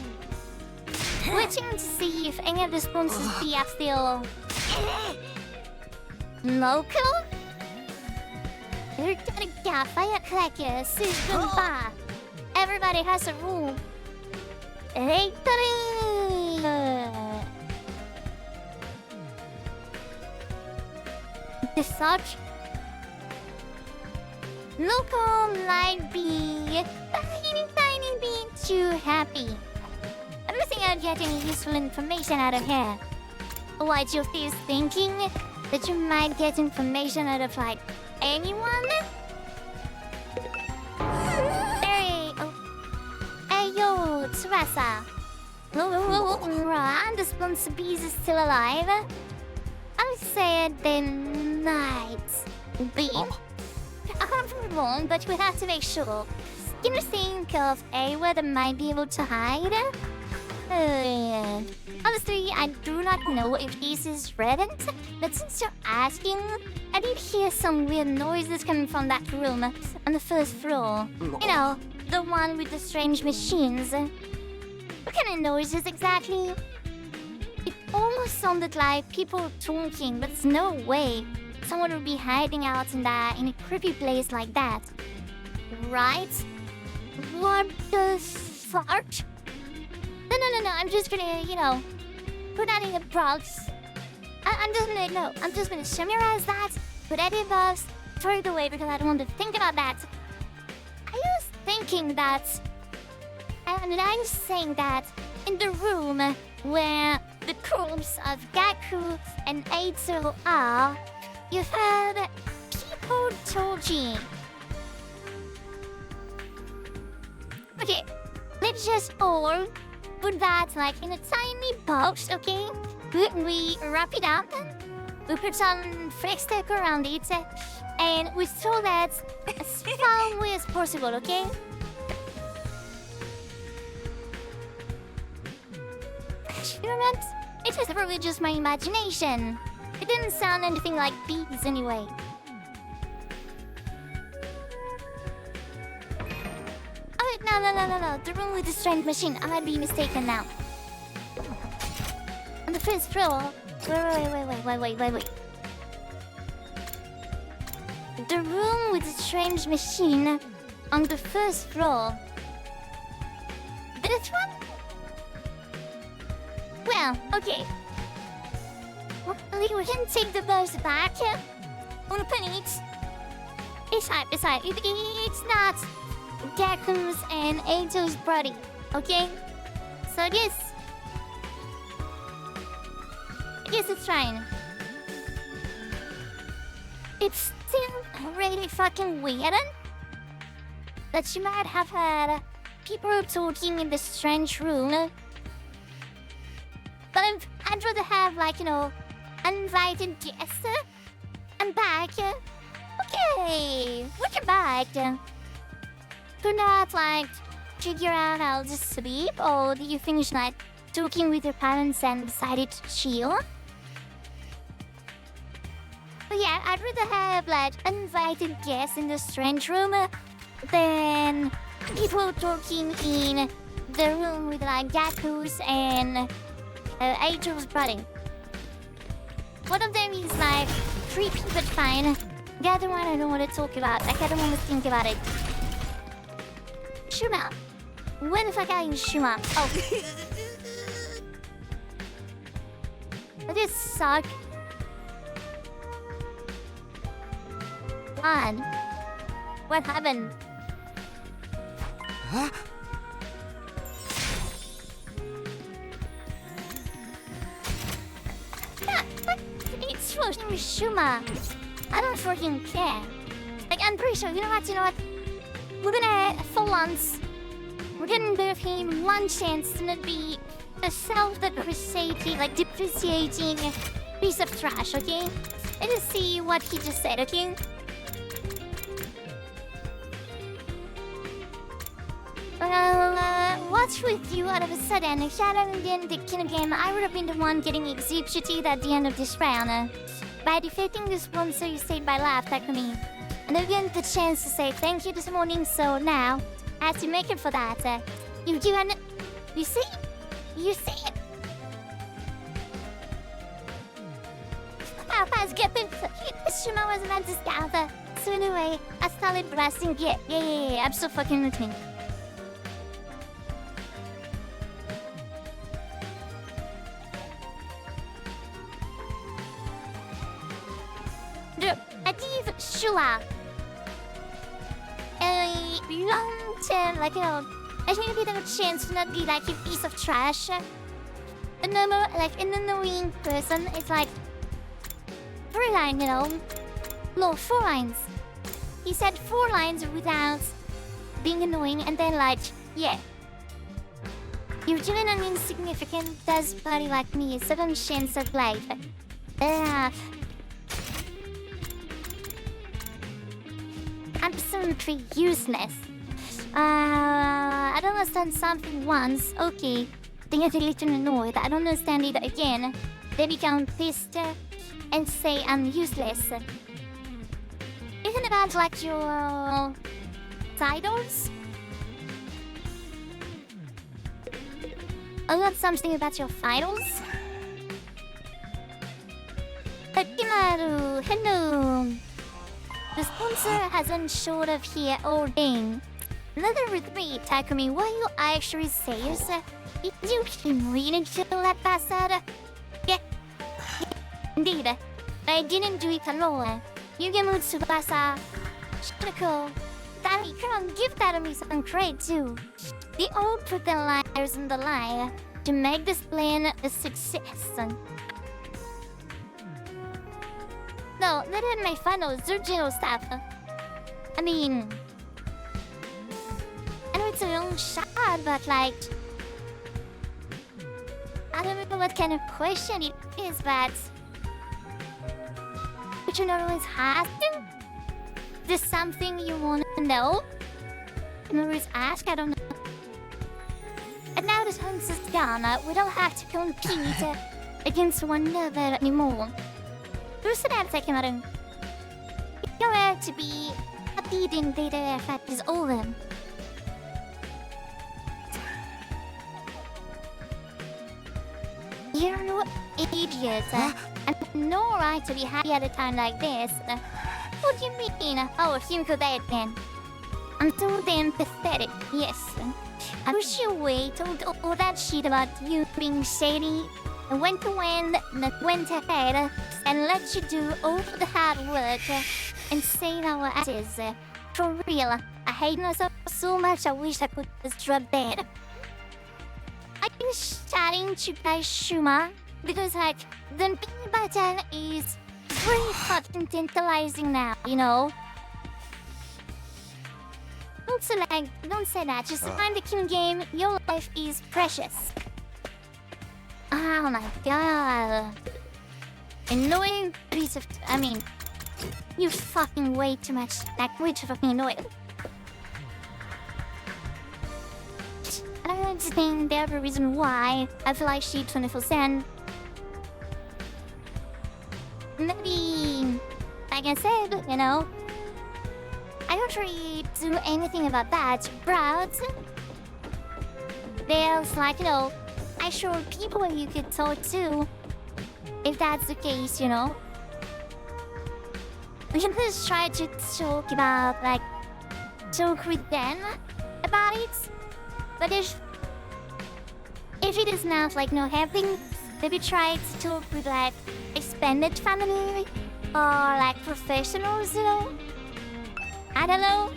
Waiting to see if any of the sponsors are still local? You're gonna get firecracker, season bar. Everybody has a rule. Hey, the such? local might be a tiny bit too happy. I'm missing out getting useful information out of here. What your face thinking? That you might get information out of like anyone? Hey yo, Tsubasa. And the sponsor bees is still alive. I would say they might be. I can't be wrong, but we have to make sure. Can you think of anywhere that might be able to hide? Honestly, I do not know if this is relevant, but since you're asking, I did hear some weird noises coming from that room on the first floor. You know, the one with the strange machines. What kind of noises exactly? It almost sounded like people talking, but there's no way someone would be hiding out in a creepy place like that. Right? What the fuck? No, I'm just gonna, put that in a box. I'm just gonna summarize that, put that in a box, throw it away because I don't want to think about that. I was thinking that, and I'm saying that in the room where the corpse of Gaku and Eitsu are, you've heard people talking. Okay, let's just all put that like in a tiny box, okay? We wrap it up, we put some fake tape around it, and we store that as far away as possible, okay? You know what? It was probably just my imagination. It didn't sound anything like bees anyway. Oh, no. The room with the strange machine. I might be mistaken now. On the first floor. Wait. The room with the strange machine on the first floor. This one? Well, okay. We can take the bus back. Open it. It's not Gaku's and Eito's body, okay? So I guess it's fine. It's still really fucking weird that you might have had people talking in the strange room. But I'd rather have, uninvited guests. I'm back. Okay, welcome back. Could not, figure out how to sleep? Or do you finish, talking with your parents and decided to chill? But yeah, I'd rather have, uninvited guests in the strange room than people talking in the room with, Gaku's and Angel's body. One of them is creepy but fine. The other one I don't want to talk about. I don't want to think about it. Shuma. When the fuck are you, Shuma? Oh. This suck. On. What happened? Huh? It's fucking Shuma. I don't fucking care. I'm pretty sure, you know what? We're gonna, for once, we're gonna give him one chance to not be a self-depreciating, depreciating piece of trash, okay? Let's just see what he just said, okay? What's with you all of a sudden? If I hadn't been the king game, I would have been the one getting executed at the end of this round. By defeating the sponsor, you saved my life, like me. And I didn't get the chance to say thank you this morning, so now, I have to make it for that. You given... You see? You see it? Papa's getting... Shuma was about to scout. So anyway, I started blasting. Yeah, I'm so fucking with me. Adib Shua. long, like, a little bit of a chance to not be like a piece of trash. A normal, like, an annoying person is like 3 lines, No, 4 lines. He said 4 lines without being annoying, and then like, yeah. You're doing an insignificant desk buddy like me, 7 chance of life. Absolutely useless. I don't understand something once, okay. They get a little annoyed, I don't understand it again. They become pissed and say I'm useless. Isn't it about like your titles? I got something about your vitals? Kimaru, hello. The sponsor hasn't showed up here all day. Number 3, Takumi, what you actually say is, did you really kill that bastard? Yeah. Indeed, I didn't do it alone. Yugemut Tsubasa, Shirako, Daddy, come on, give that to me some credit too. They all put their lives on the line to make this plan a success. No, that is my final Zurgino stuff. I mean, I know it's a long shot, but like, I don't know what kind of question it is, but would you not always ask? There's something you want to know? You always ask, I don't know. And now this hunks is gone, we don't have to compete against one another anymore. Who's that second? You have to be happy the invader effect is over. You're no idiot. And no right to be happy at a time like this. What do you mean? Oh, Himiko dead then. I'm so damn pathetic, yes. I wish you told all that shit about you being shady and went ahead and let you do all the hard work and save our asses. For real, I hate myself so much I wish I could just drop dead. I've been starting to buy Shuma because like the B button is pretty fucking tantalizing now, Don't say that, just find the king game, your life is precious. Oh my god. Annoying piece of... you fucking way too much, like way too fucking annoying. I don't understand the other reason why I feel like she 24/7. Maybe, like I said, I don't really do anything about that, but there's like, actual people you could talk to, if that's the case, We can just try to talk with them about it. But if it is not like no happening, maybe try to talk with like expanded family or like professionals, I don't know.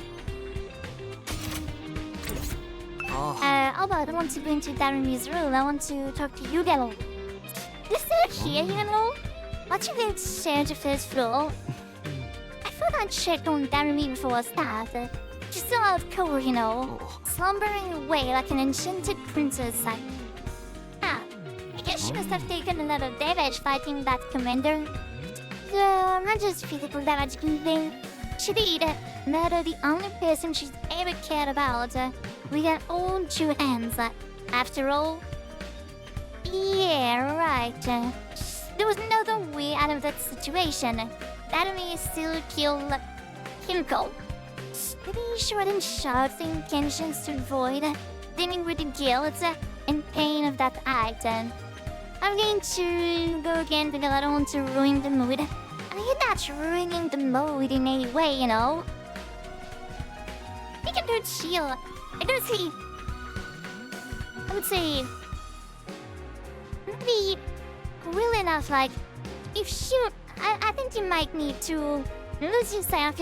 But I want to go into Darumi's room. I want to talk to Yugelo. You're still here, Why don't you go share the first floor? I thought I'd check on Darumi before I start. She's still out cold, slumbering away like an enchanted princess. I guess she must have taken a lot of damage fighting that commander. Not just physical damage, anything. She did murder the only person she's ever cared about with her own 2 hands. After all, yeah, right. There was no other way out of that situation. Darumi still killed Himiko. Maybe she hadn't shot the intentions to avoid dealing with the guilt and pain of that act. I'm going to go again because I don't want to ruin the mood. You're not ruining the mood in any way, You can do chill. I would say maybe real enough, like if I think you might need to lose yourself,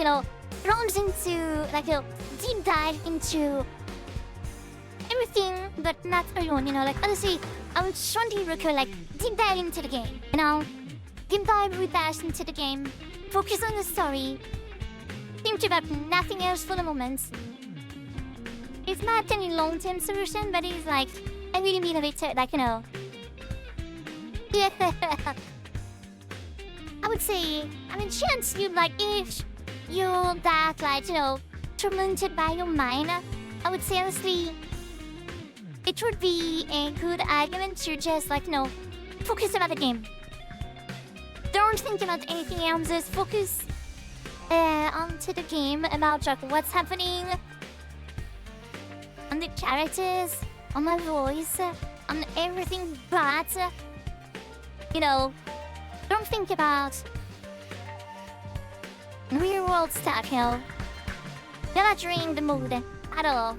thrown into like deep dive into everything, but not everyone, like, honestly, I was trying to record, like, deep dive into the game, deep dive with us into the game, focus on the story, think about nothing else for the moment. It's not any long-term solution, but it's like, I really mean a bit, like, yeah. I would say, chance you, like, if you're that, like, tormented by your mind, I would say, honestly, it would be a good argument to just, like, focus about the game. Don't think about anything else, just focus onto the game, about, like, what's happening, on the characters, on my voice, on everything but, don't think about real world stuff, You're not during the mood at all.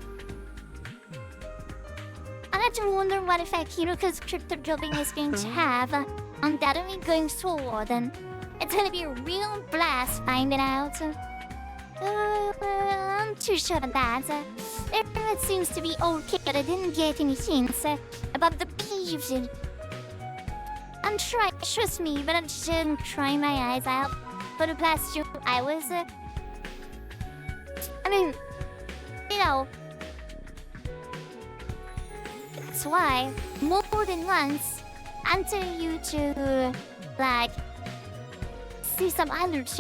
I like to wonder what effect Hiruka's crypto dropping is going to have on Dadami going forward, and it's gonna be a real blast finding out. I'm too sure of that. Everyone seems to be okay, but I didn't get any hints about the beefs. I'm trying, trust me, but I'm just crying my eyes out for the past 2 hours. That's why, more than once, I tell you to, like, see some others,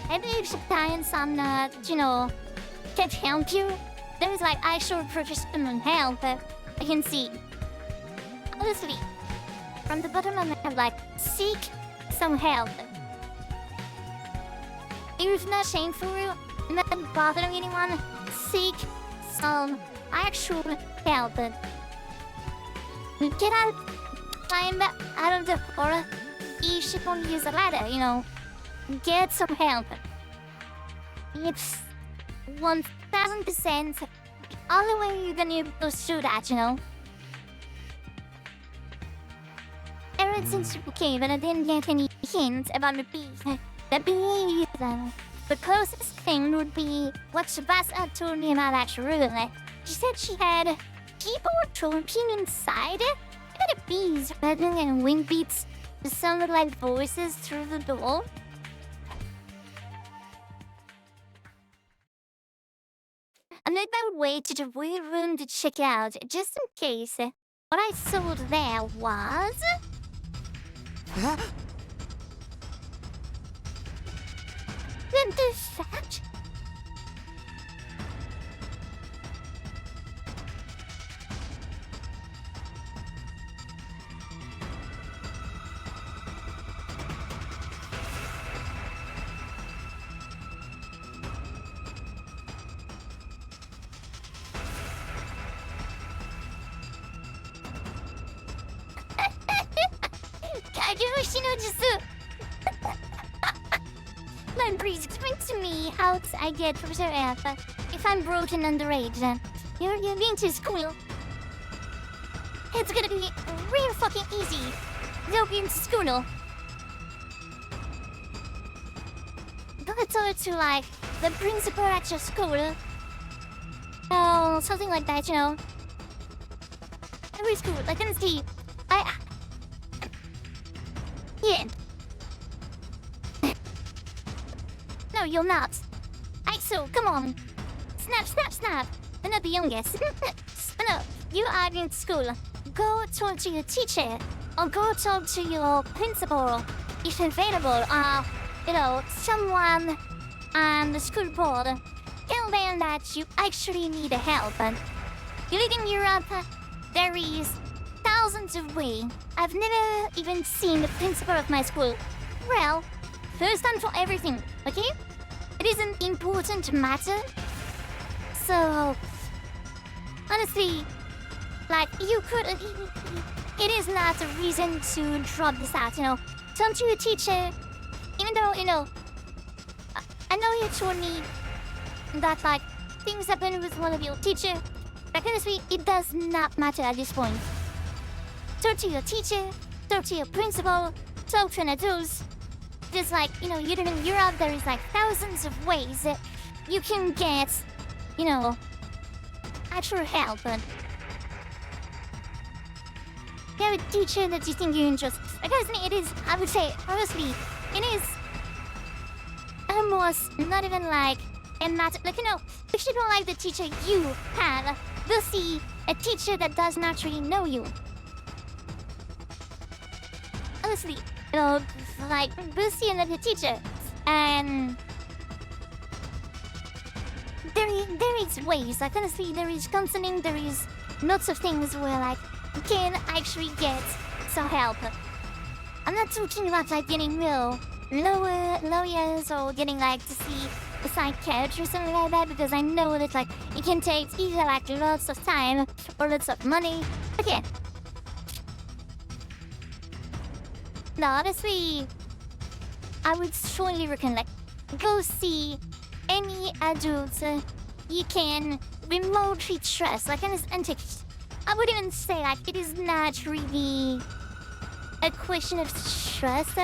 Maybe if sometimes I'm not, can't help you, there's, like, actual professional help I can see. Honestly, from the bottom of my heart, like, seek some help. If it's not shameful, not bothering anyone, seek some actual help. Get out, climb out of the hole. You should only use a ladder, Get some help. It's 1000% the only way you're gonna be able to do that, Everything seems okay, but I didn't get any hints about the bees. The bees. The closest thing would be what Tsubasa told me about that room. She said she had people trooping inside. I got the bees buzzing and wing beats that sounded like voices through the door. I made my way to the weird room to check out, just in case what I saw there was... Then the fact... Please explain to me how I get Professor F if I'm broken underage. You're going to school. It's gonna be real fucking easy. Go into school. Go talk to, like, the principal at your school. Oh, something like that, Every school, like, honestly, yeah. No, you're not. So, come on. Snap, snap, snap. I'm not the youngest. No, you are in school. Go talk to your teacher. Or go talk to your principal. If available, someone on the school board. Tell them that you actually need help. You live in Europe, there is thousands of ways. I've never even seen the principal of my school. Well, first and for everything, okay? It is an important matter. So, honestly, like, you could... It is not a reason to drop this out, Talk to your teacher, even though, I know you told me that, like, things happen with one of your teachers. Like, honestly, it does not matter at this point. Talk to your teacher, talk to your principal, talk to an adult. Just like, you live in Europe, there is, like, thousands of ways you can get, you know, actual help. You have a teacher that you think you entrust. Because it is, I would say, honestly, it is almost not even like a matter. Like, if you don't like the teacher you have, we'll see a teacher that does not really know you. Honestly, like, we'll see another teacher. And there is ways, like, honestly, there is counseling, there is lots of things where, like, you can actually get some help. I'm not talking about, like, getting lawyers or getting, like, to see a psychiatrist or something like that, because I know that, like, it can take either, like, lots of time or lots of money. Okay. No, honestly, I would strongly recommend, like, go see any adult you can remotely trust. Like, and I would even say, like, it is not really a question of trust.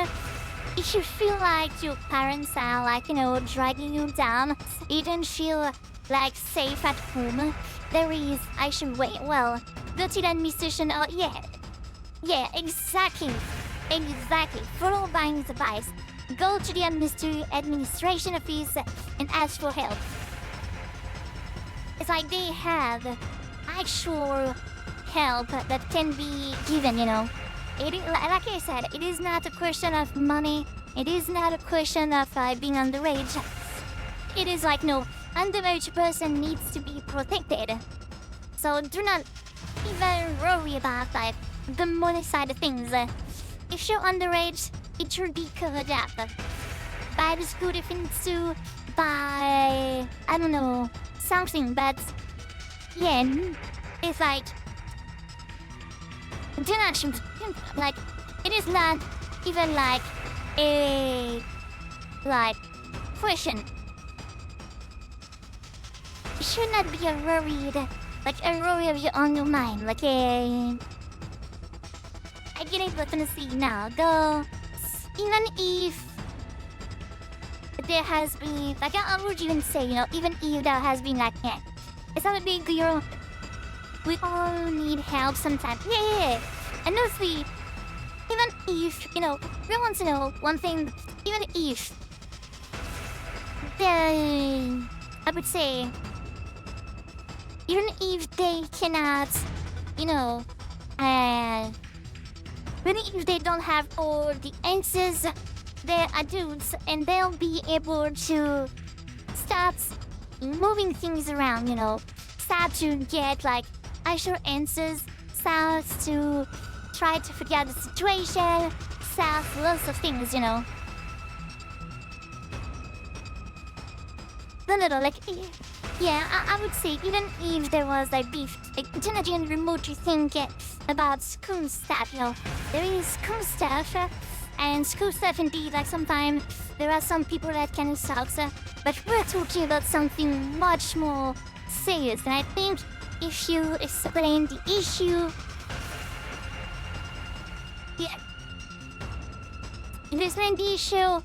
If you feel like your parents are, like, dragging you down, you don't feel, like, safe at home, there is, I should wait, well, go to the administration, or, yeah, exactly, follow Bang's advice. Go to the administration office and ask for help. It's like they have actual help that can be given, It is, like I said, it is not a question of money. It is not a question of being underage. It is like, no, underage person needs to be protected. So do not even worry about, like, the money side of things. If you're underage, it should be covered up by the school defense, by, I don't know, something, but yeah, it's like, do not shoot, like, it is not even like a, like, question. It should not be a worry of your on your mind, like a, I get it, but honestly, now, though, even if there has been, like, I would even say, even if there has been, like, it's not a big deal. We all need help sometimes. Yeah. And honestly, even if, we want to know one thing, even if they, I would say, even if they cannot, even if they don't have all the answers, they're adults and they'll be able to start moving things around, start to get, like, actual answers, start to try to figure out the situation, start lots of things, No, like, yeah, I would say, even if there was, like, beef, like, do not even remotely think about school stuff, There is school stuff, and school stuff indeed, like, sometimes there are some people that can suck, but we're talking about something much more serious, and I think if you explain the issue, if you explain the issue,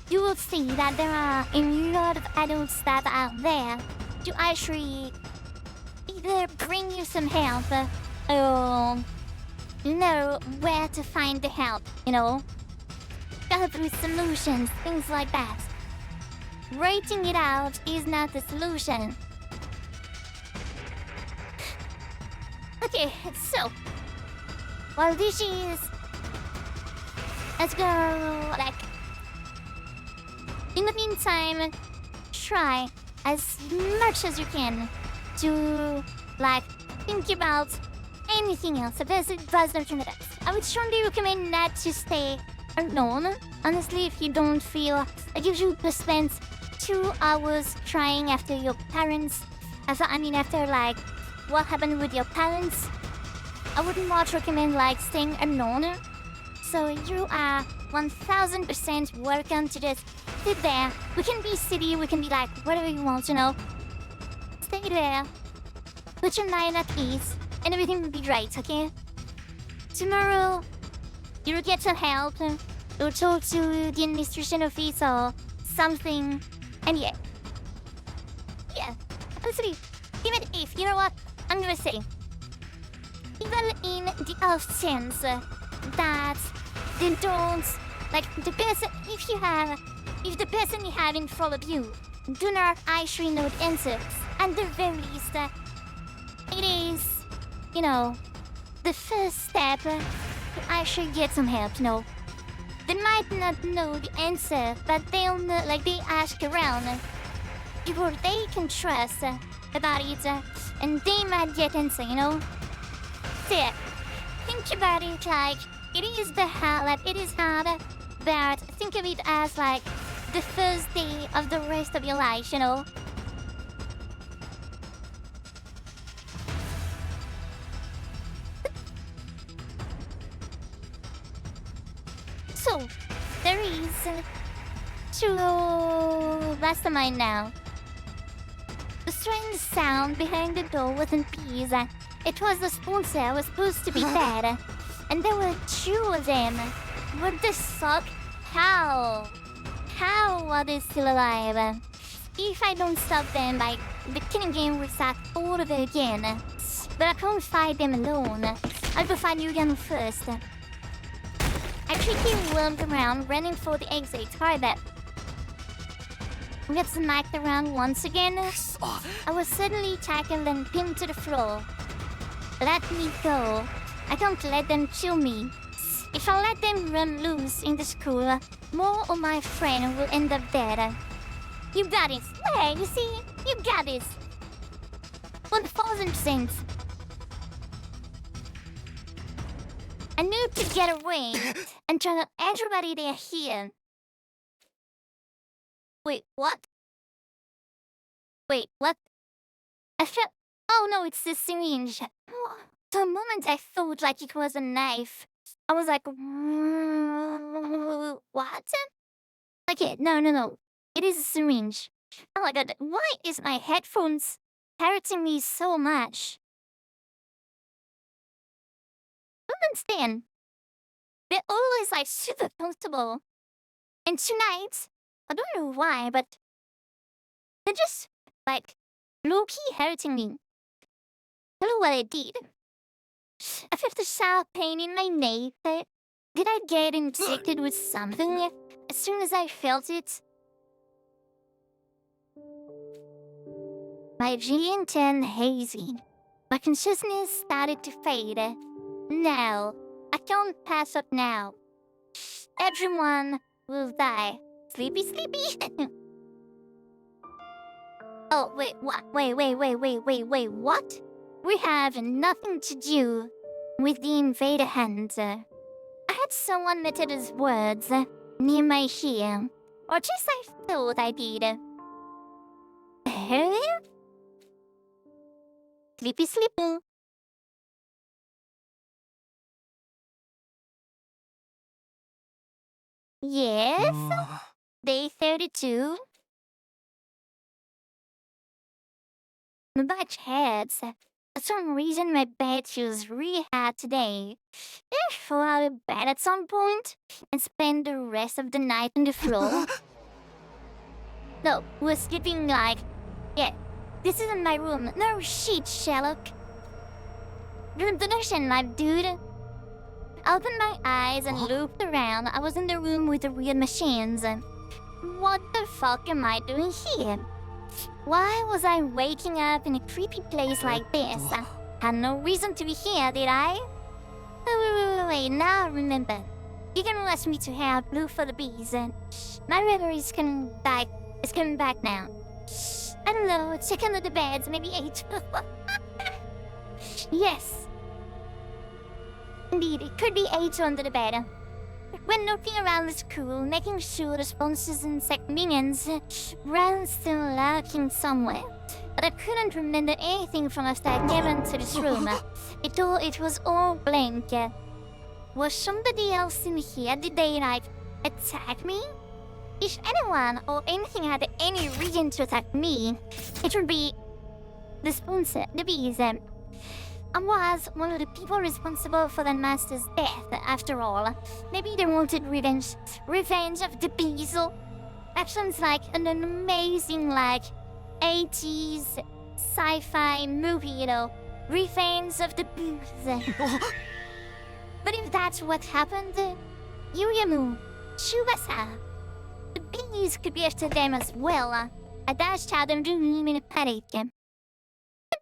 you will see that there are a lot of adults that are there to actually either bring you some help or know where to find the help, Go through solutions, things like that. Writing it out is not the solution. Okay, so, well, this is, let's go, like, in the meantime, try as much as you can to, like, think about anything else that does not relate. I would strongly recommend not to stay alone. Honestly, if you don't feel like you should spend 2 hours trying after your parents, after, like, what happened with your parents, I would not recommend, like, staying alone. So you are 1000% welcome to just sit there. We can be silly, we can be like whatever you want, Stay there, put your mind at ease, and everything will be right, okay? Tomorrow, you'll get some help. You'll talk to the administration office or something, and yeah. Honestly, even if, you know what? I'm gonna say, even in the off chance that they don't, like, the person, if the person you have in front of you do not actually know the answers, at the very least, it is, you know, the first step to actually get some help, you know. They might not know the answer, but they'll know, like, they ask around people they can trust about it, and they might get answer, you know. So, think about it like it is it is hard, but think of it as like the first day of the rest of your life, you know. So, there is to mastermind now. The strange sound behind the door wasn't peas. It was the sponsor was supposed to be dead. And there were two of them. What the fuck? How? How are they still alive? If I don't stop them, like, the killing game will start all over again. But I can't fight them alone. I'll go find you again first. I quickly roamed around, running for the exit. Hard that. We got smacked around once again. I was suddenly tackled and pinned to the floor. Let me go. I can't let them kill me. If I let them run loose in the school, more of my friends will end up dead. You got this. Hey, you see? You got this. 1000%. I need to get away and tell everybody they're here. Wait, what? Wait, what? I felt... Oh no, it's the syringe. For a moment I thought like it was a knife. I was like, what? Okay, no. It is a syringe. Oh my god, why is my headphones hurting me so much? I don't understand. They're always like super comfortable. And tonight, I don't know why, but they're just like low-key hurting me. I don't know what I did. I felt a sharp pain in my neck. Did I get injected with something as soon as I felt it? My vision turned hazy. My consciousness started to fade. No, I can't pass up now. Everyone will die. Sleepy, sleepy. Oh, wait, what? Wait, what? We have nothing to do with the invader hunter. I had someone mutter his words near my ear, or at least I thought I did. Sleepy, sleepy. Yes? Day 32? My batch heads. For some reason, my bed feels really hot today. Did I fall out of bed at some point and spend the rest of the night on the floor? No, we're sleeping like... Yeah, this isn't my room. No shit, Sherlock. Don't understand, my dude. I opened my eyes and looked around. I was in the room with the weird machines. What the fuck am I doing here? Why was I waking up in a creepy place like this? I had no reason to be here, did I? Wait, now I remember. You can ask me to have blue for the bees. My memory is coming back now. I don't know, check under the beds, maybe 8. Yes. Indeed, it could be 8 under the bed. When looking around the school, making sure the sponsors and insect minions were still lurking somewhere. But I couldn't remember anything from after I came into this room. It was all blank. Was somebody else in here? Did they, like, attack me? If anyone or anything had any reason to attack me, it would be the sponsor, the bees. I was one of the people responsible for the master's death, after all. Maybe they wanted revenge. Revenge of the bees. That sounds like an amazing, like, 80s sci-fi movie, Revenge of the Bees. But if that's what happened, Yuyamu, Shubasa, the bees could be after them as well. I dashed out and drew in a panic. The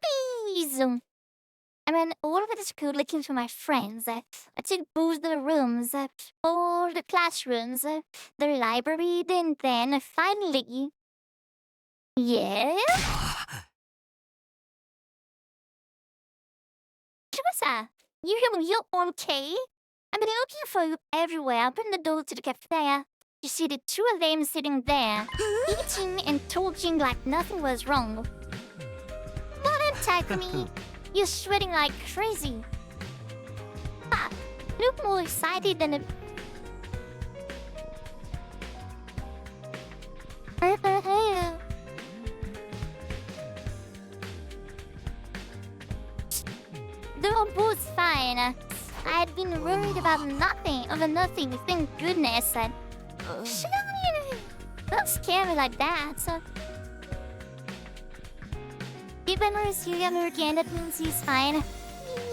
bees! I ran all over the school looking for my friends. I took both the rooms, all the classrooms, the library, and then finally... Yeah? Shubasa, you okay? I've been looking for you everywhere. Open the door to the cafe. You see the two of them sitting there, eating and talking like nothing was wrong. What attack me? You're sweating like crazy. Ah, look more excited than a... They were both fine. I had been worried about nothing, thank goodness. Don't scare me like that. Even worse, you younger again, that means he's fine.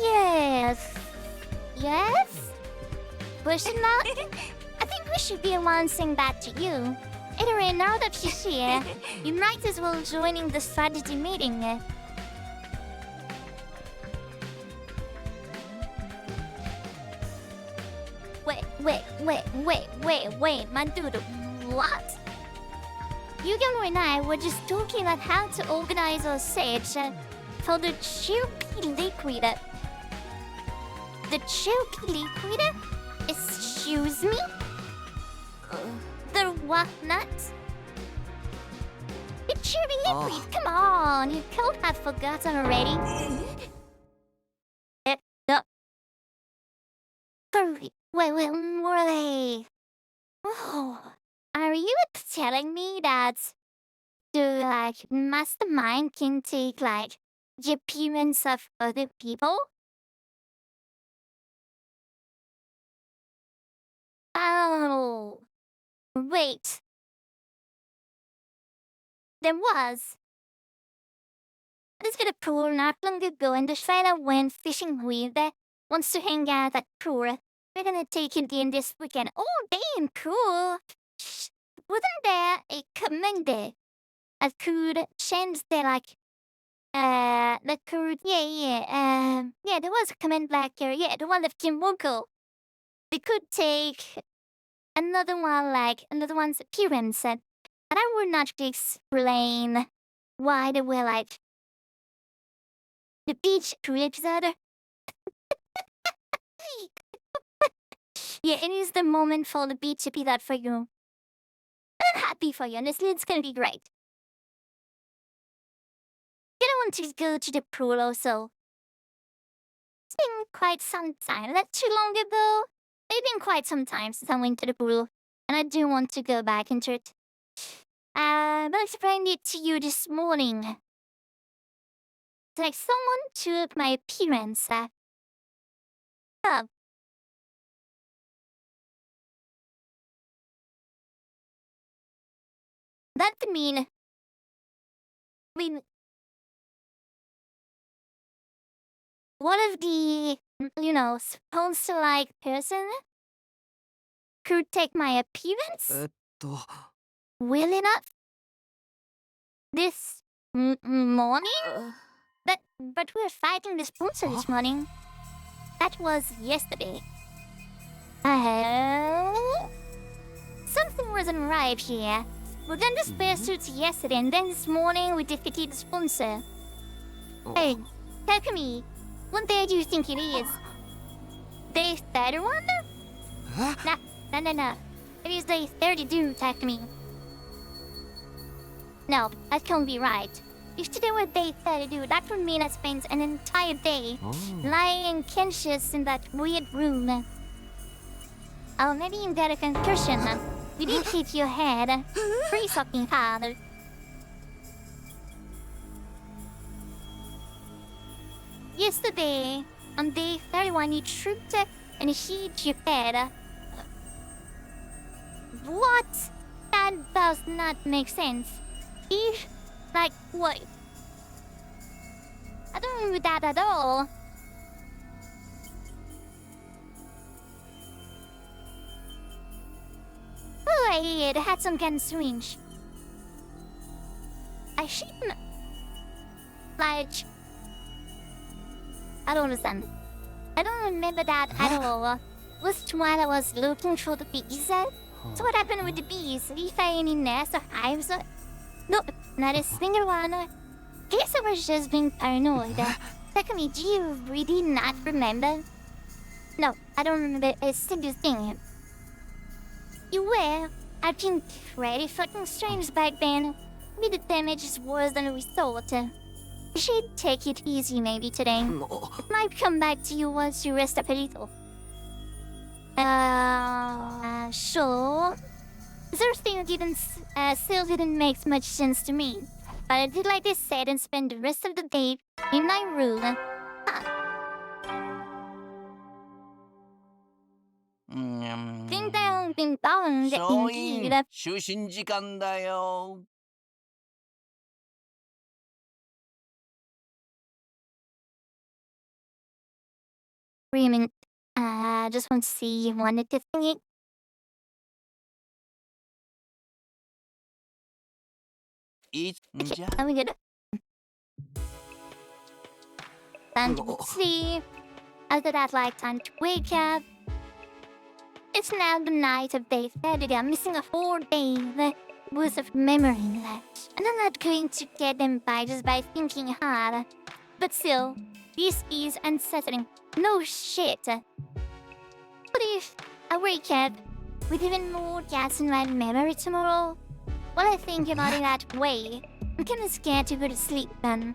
Yes. Yes? Question mark? I think we should be announcing that to you. Anyway, now that she's here, you might as well join in the strategy meeting. Wait, my dude, what? Yugen and I were just talking about how to organize our sage for the Chirpy Liquid. The Chirpy Liquid? Excuse me? The what nut? The Chirpy Liquid, come on, you can't have forgotten already. No. Hurry. Wait. Oh, are you telling me that the mastermind can take the appearance of other people? Oh, wait. There was. I just got a pool not long ago, and the fella went fishing with wants to hang out at pool. We're gonna take it in this weekend. Oh, damn, cool. Wasn't there a comment there that could change the that could, yeah, there was a comment the one of Kimoko. They could take another one's appearance, and I would not explain why they were the beach crew episode. Yeah, it is the moment for the beach to be that for you. I'm happy for you, honestly, it's gonna be great. You don't want to go to the pool also. It's been quite some time, not too long ago. It's been quite some time since I went to the pool, and I do want to go back into it. But I explained it to you this morning. It's someone took my appearance. That could mean... one of the, supposed to person could take my appearance? Well enough? This morning? But we're fighting the sponsor this morning. That was yesterday. Something wasn't right here. We done the spare suits yesterday, and then this morning we defeated the sponsor. Hey, Takumi, what day do you think it is? Day 31? No. It is day 32, Takumi. No, that can't be right. If today were day 32, that would mean I spent an entire day lying unconscious in that weird room. Oh, maybe you got a concussion. You did hit your head pretty fucking hard. Yesterday, on day 31, you tripped and hit your head. What? That does not make sense. If, what? I don't remember that at all. Oh, it had some kind of swinge. I shouldn't. Like, I don't understand. I don't remember that at all. Was while I was looking for the bees. So what happened with the bees? We found any nests or hives? No, not a single one. Guess I was just being paranoid. Takumi, do you really not remember? No, I don't remember a single thing. You were acting pretty fucking strange back then. Maybe the damage is worse than we thought. You should take it easy maybe today. It might come back to you once you rest up a little. Sure. The thing still didn't make much sense to me. But I did like this set and spend the rest of the day in my room. Ding dong, ding dong, 소인, indeed. 휴신지 간다요. Wait a minute. I just want to see you wanted to think. 이자. Are we good? Time to sleep. After that, like, time to wake up. It's now the night of day 30. I'm missing a whole day worth of memory left. And I'm not going to get them by just by thinking hard. But still, this is unsettling. No shit. What if I wake up with even more gaps in my memory tomorrow? While I think about it that way, I'm kinda scared to go to sleep then.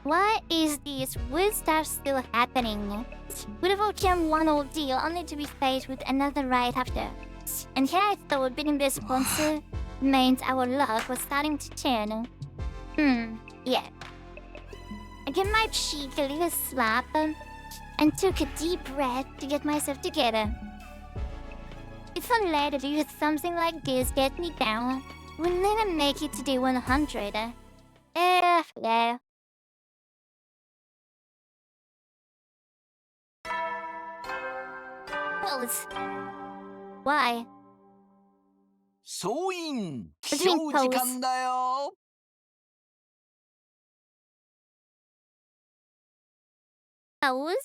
Why is this weird stuff still happening? We've overcome one ordeal only to be faced with another right after. And here I thought beating this sponsor meant our luck was starting to turn. Yeah. I gave my cheek a little slap and took a deep breath to get myself together. If I let it do something like this get me down, we'll never make it to day 100. Yeah. Well, why? 소인, doing 휴지 pose. 간다요. Pose?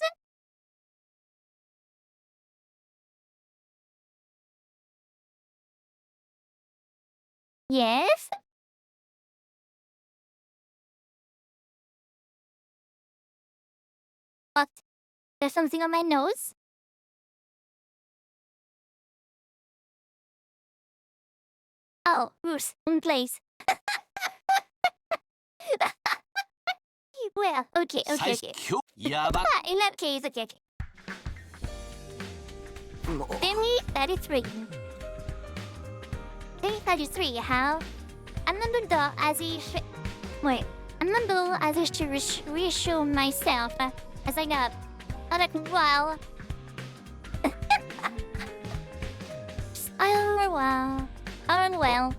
Yes? What? There's something on my nose? Oh, Bruce, in place. Well, okay. 사이큐, 야바. In that case, okay. Demi 33. Demi 33, how? I'm not the as if... Wait. I'm not the as if to reassure myself as I got. I'm like, well... well.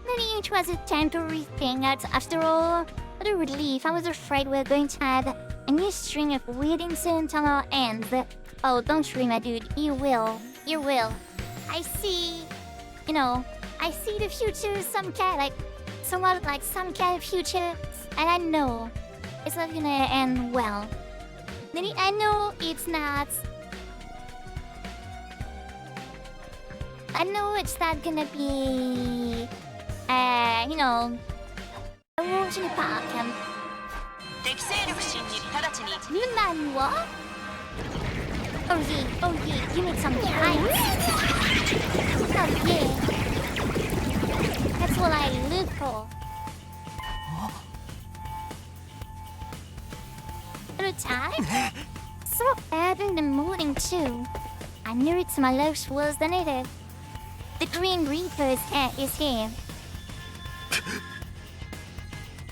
Maybe it was a temporary thing after all. What a relief. I was afraid we were going to have a new string of weird incidents on our ends. Oh, don't worry, my dude. You will. You will. I see... I see the future, some kind of future. And I know it's not gonna end well. I know it's not... I know it's not gonna be... a walk in the park. 敵勢力侵に直ちに Lunan, what? Oh yeah, you need some heights. Oh yeah. That's what I look for. Little time? So bad in the morning too. I knew it's my life's worse than it is. The Green Reaper's head is here.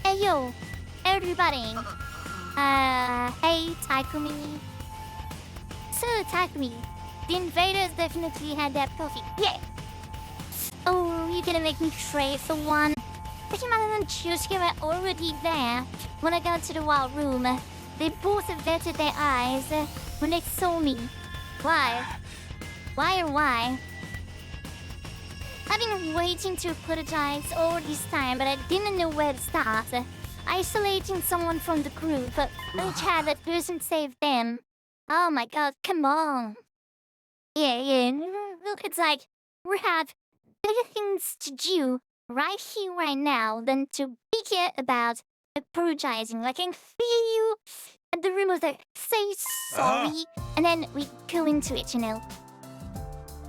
Hey yo, everybody. Hey Takumi. So Takumi, the invaders definitely had that coffee. Yeah. Oh, you're gonna make me crave for one. Takimaru and Chusuke were already there when I got to the wild room. They both averted their eyes when they saw me. Why? Why? I've been waiting to apologize all this time, but I didn't know where to start. Isolating someone from the group, which had that person save them. Oh my god, come on. Yeah. It's like we have better things to do right here, right now, than to be here about apologizing. Like, I can feel you at the room of the say sorry, and then we go into it, you know.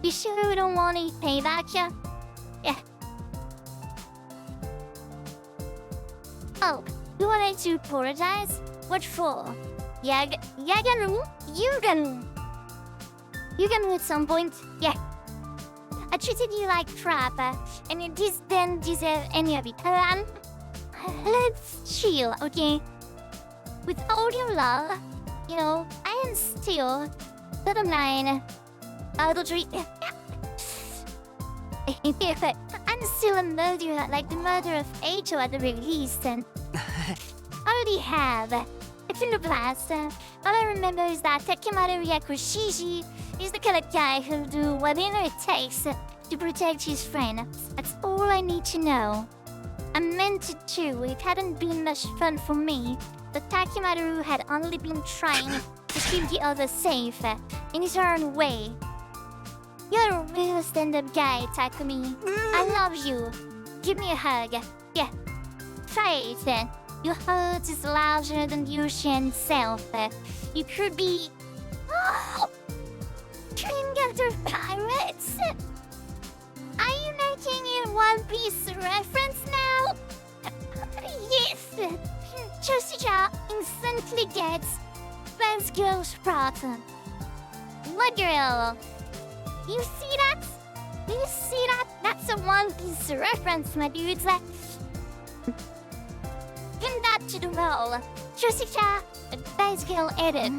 You sure we don't want any payback, yeah? Yeah. Oh, you wanted to apologize? What for? Yagaru? Yuganu at some point, yeah. I treated you like crap, and you didn't deserve any of it. Let's chill, okay? With all your love, you know, I am still, bottom line, adultery. I'm still a murderer, like the murder of Eito at the very least, and I already have. It's in the past. All I remember is that Takimaru Yakushiji is the kind of guy who'll do whatever it takes to protect his friend. That's all I need to know. I meant it too. It hadn't been much fun for me. But Takimaru had only been trying to keep the others safe in his own way. You're a real stand-up guy, Takumi. I love you. Give me a hug. Yeah. Try it then. Your heart is larger than the ocean itself. You could be... King of the Pirates? Are you making a One Piece reference now? Yes. Chosija instantly gets best girl spot. What girl? You see that? You see that? That's a One Piece reference, my dudes. Pin that to the roll. Chosija, best girl edit.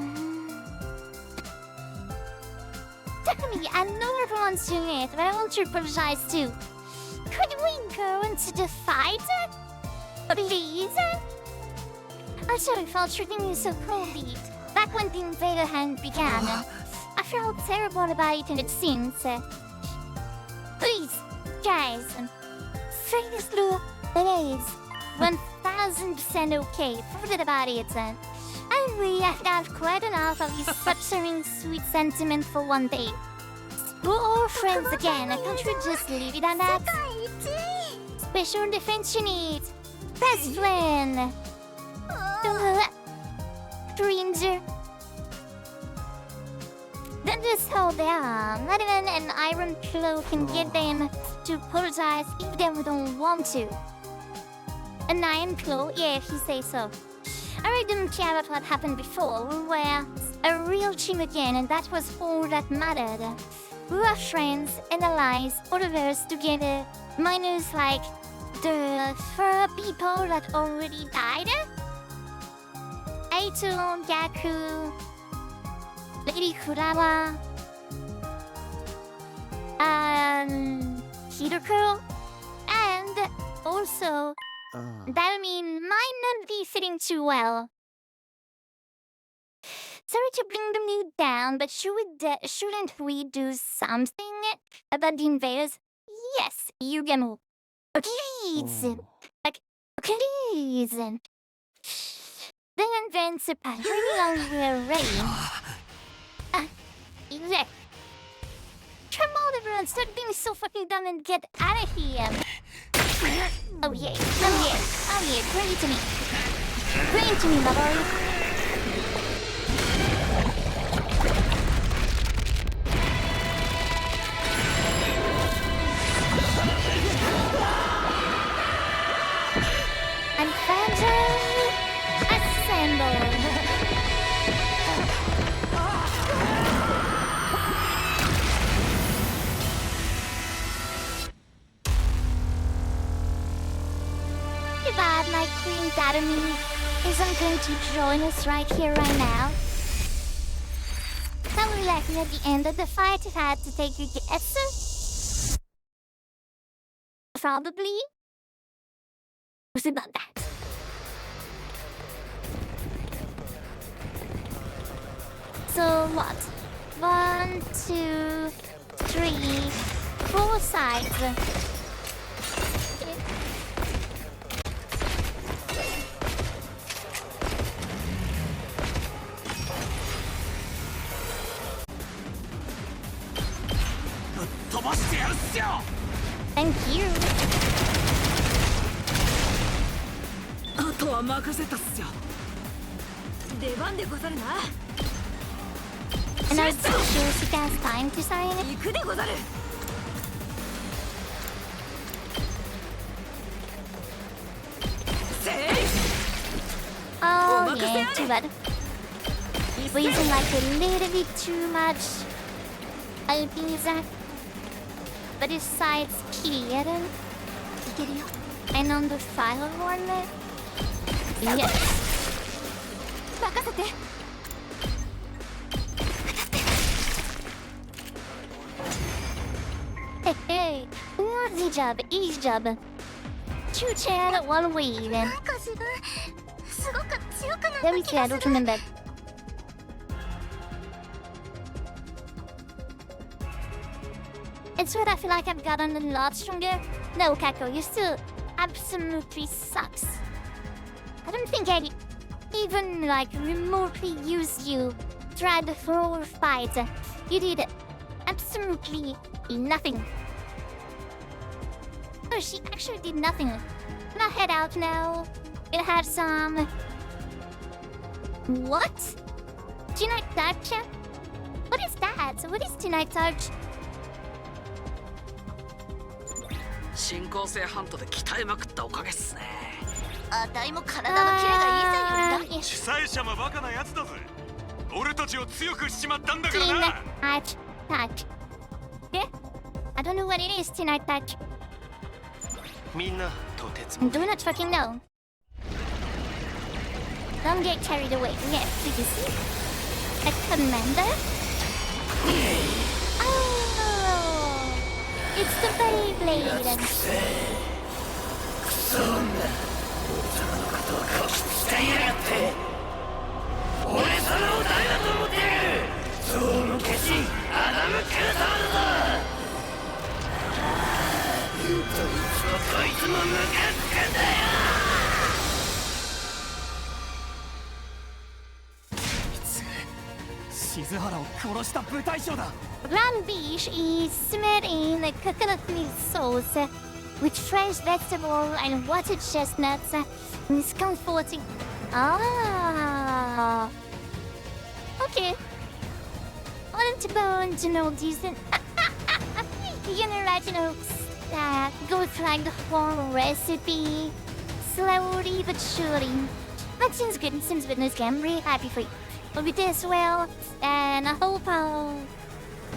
Takumi, I know everyone's doing it, but I want to apologize too. Could we go into the fight? Please? I'm sorry for treating you so coldly. Back when the invader hand began, I felt terrible about it and it seems. Please, guys, say this through. It is 1000% okay. Forget about it. We have quite enough of this fluttering sweet sentiment for one day. We're all friends again. Can't we just leave it at that? Special defense unit. Best friend. Stranger. Then just hold on. Not even an iron pillow can get them to apologize if they don't want to. An iron pillow? Yeah, if you say so. I really didn't care about what happened before. We were a real team again, and that was all that mattered. We were friends and allies, all of us together, minus like the 4 people that already died. Aito, Gaku, Lady Kurawa, Hiroko, and also that mean might not be fitting too well. Sorry to bring the mood down, but shouldn't we do something about the invaders? Yes, Yugemu. Please. Like, please. Then advance upon when we're ready. Yeah. Come on, everyone, stop being so fucking dumb and get out of here. Oh yeah, bring it to me. Bring it to me, my boy. And Phantom, assemble. Too bad my Queen Datami isn't going to join us right here, right now. That would let me at the end of the fight if I had to take a guess. Probably. Was it not that? So what? 1, 2, 3, 4 sides. Thank you. あとは任せたっすよ。出番でござるな。 And I was so sure she has time to sign it. 行くでござる。せい。 Oh yeah, too bad. We're using like a little bit too much pizza. But his side's clear. And on the final one, yes. 任せて。 Hey, hey, easy job, easy job. 2 chan, 1 wave. There we go, I don't remember. It's weird, I feel like I've gotten a lot stronger. No, Kako, you still absolutely sucks. I don't think I'd even, like, remotely use you. Tried the whole fight. You did absolutely nothing. Oh, she actually did nothing. Can I head out now? Gonna have some... What? Tonight touch? What is that? What is tonight touch? 進行性ハントで鍛えまくったおかげっすね。あたいも体のキレがいいさよりだ。主催者もバカなやつだぜ。俺たちを強くしちまったんだから Tonight な。 touch. Yeah? I don't know what it is, tonight touch. みんなとてつ I も do not fucking know. Don't get carried away. Yes, did you see? A commander? Oh, it's the Beyblade. 静原を殺した部隊長だ。 Rambish is smeared in the coconut milk sauce with fresh vegetable and watered chestnuts. And it's comforting. Ah. Okay. On to know decent. You know, right, you know, go through like the whole recipe. Slowly but surely. That seems good. It seems good in this game. I'm really happy for you. Hope you did as well. And I hope I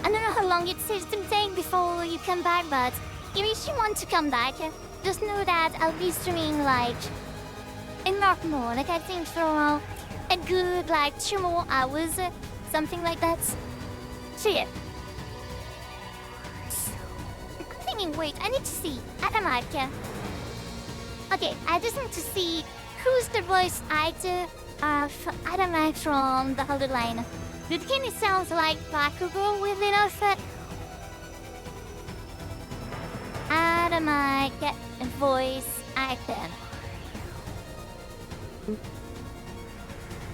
don't know how long it's been taking before you come back, but if you want to come back, just know that I'll be streaming like in Mark more. Like I think for a good like 2 more hours, something like that. So yeah. I'm thinking, wait, I need to see Adamaka. Okay, I just need to see who's the voice actor of Adamak from the Hundredline. It kind of sounds like Bakugo with enough Adamak voice actor.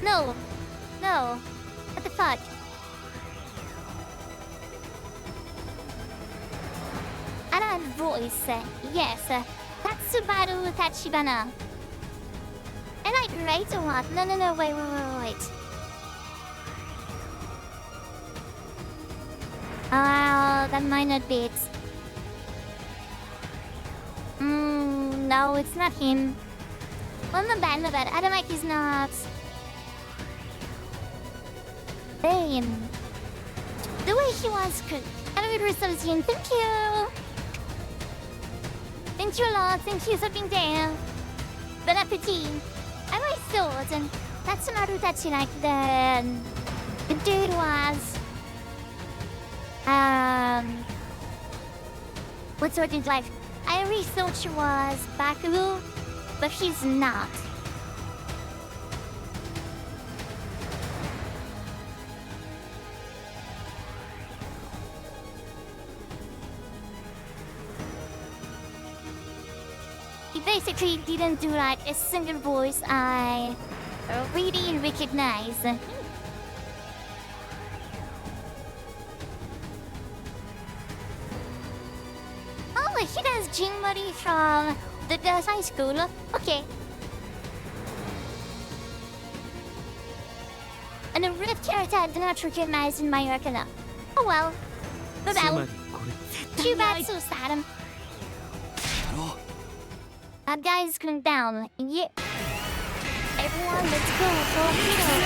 No. No. What the fuck? Adamak voice. Yes. Tatsubaru Tachibana. Am I right or what? No, wait. That might not be it. No, it's not him. Well, not bad. Adamak is not... Damn. The way he was cooked. Elevator Association, thank you! Thank you a lot, thank you for being there. Bon appetit. I always thought that's Marutachi like the dude was... What sort of life? I really thought she was Bakugo. but he's not. He basically didn't do like a single voice I really recognize. Oh, he does Jing Mori from the design school. Okay. And a red character I did not recognize in my Arcana. Oh well. But つま well, りこれ too bad, so sad. That guy is going down. Yeah. Everyone, let's go for Hero.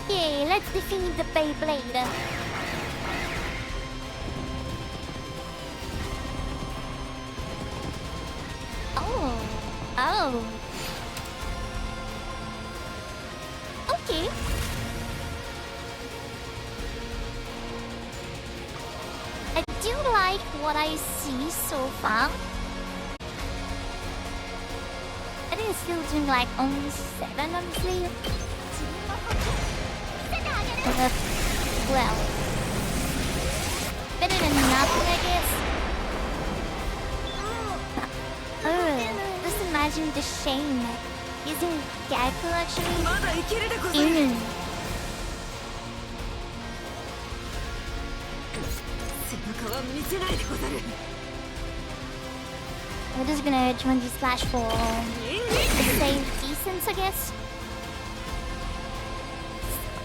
Yay, let's defeat the Beyblade. Oh. Oh. Okay. I do like what I see so far. I think it's still doing like only 7, honestly. Well, better than nothing, I guess. Just imagine the shame using Gecko actually. まだいけるでござる。 Mm. 背中は見せないでござる。 We're just gonna 20 splash for the save decence, I guess.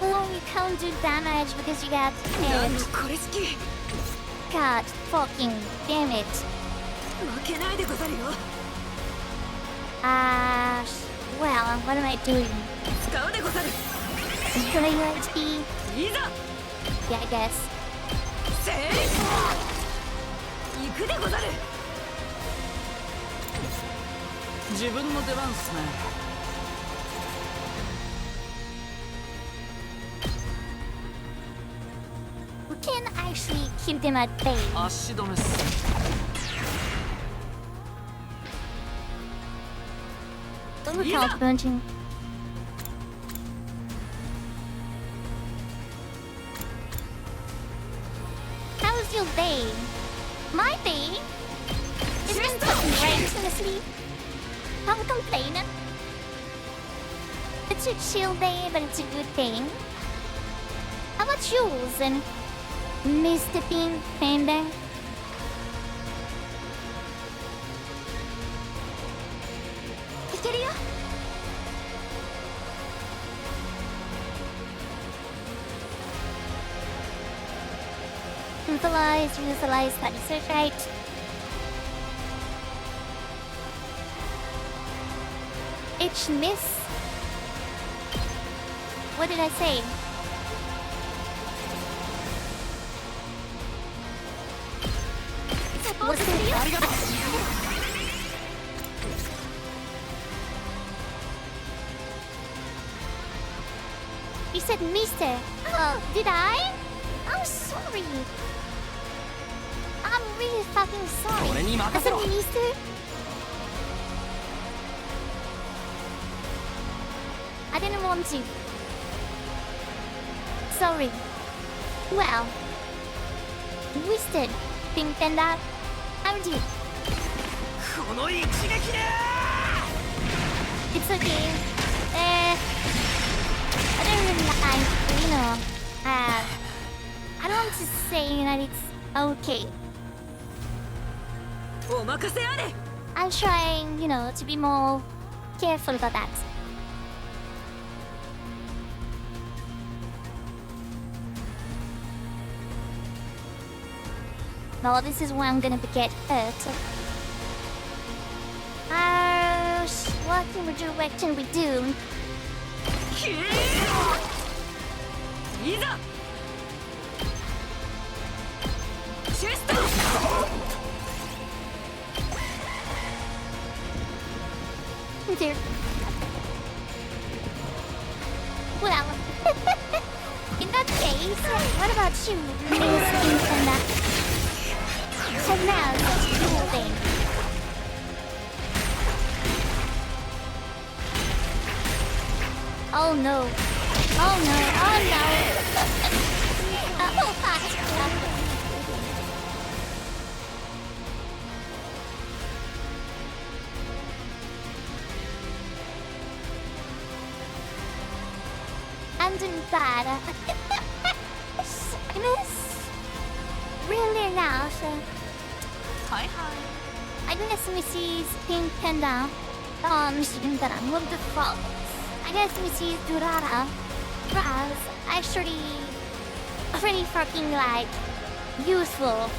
Oh, you can't do damage because you got なん hit. とこれ好き。 God fucking damn it. 負けないでござるよ。 Well, what am I doing? 使うでござる。 Destroy your HP? いざ。 Yeah, I guess. せい。行くでござる。 自分の出番っすね。 We can actually keep them at bay. 足止めっす。 Look how punching. How was your day? My day? It's been fucking great, honestly. Can't complain. It's a chill day, but it's a good day. How about yours, and Mr. Pink Panda? Utilize, that is so right. It's miss. What did I say? What's it? You said Mister. Oh, did I? I'm sorry. I'm really fucking sorry. 俺に I 任せ said ろ。 Mister. I didn't want to. Sorry. Well, Mister Pink Panda, how do you? この一撃で。 It's okay. I don't really like, you know, I don't want to say that it's okay. お任せあれ。 I'm trying, you know, to be more careful about that. No, this is where I'm gonna get hurt. What direction we do? いざ。チェスト。 Dear. Well, in that case, what about you, Miss Panda? So now, let's do thing. Oh no. Oh no. Oh no. Oh fuck. I'm doing bad. Miss. Really loud. はいはい I guess Mrs. Pink Panda. She's that I'm what the fuck. I guess Mrs. Durara. Was actually pretty fucking like useful.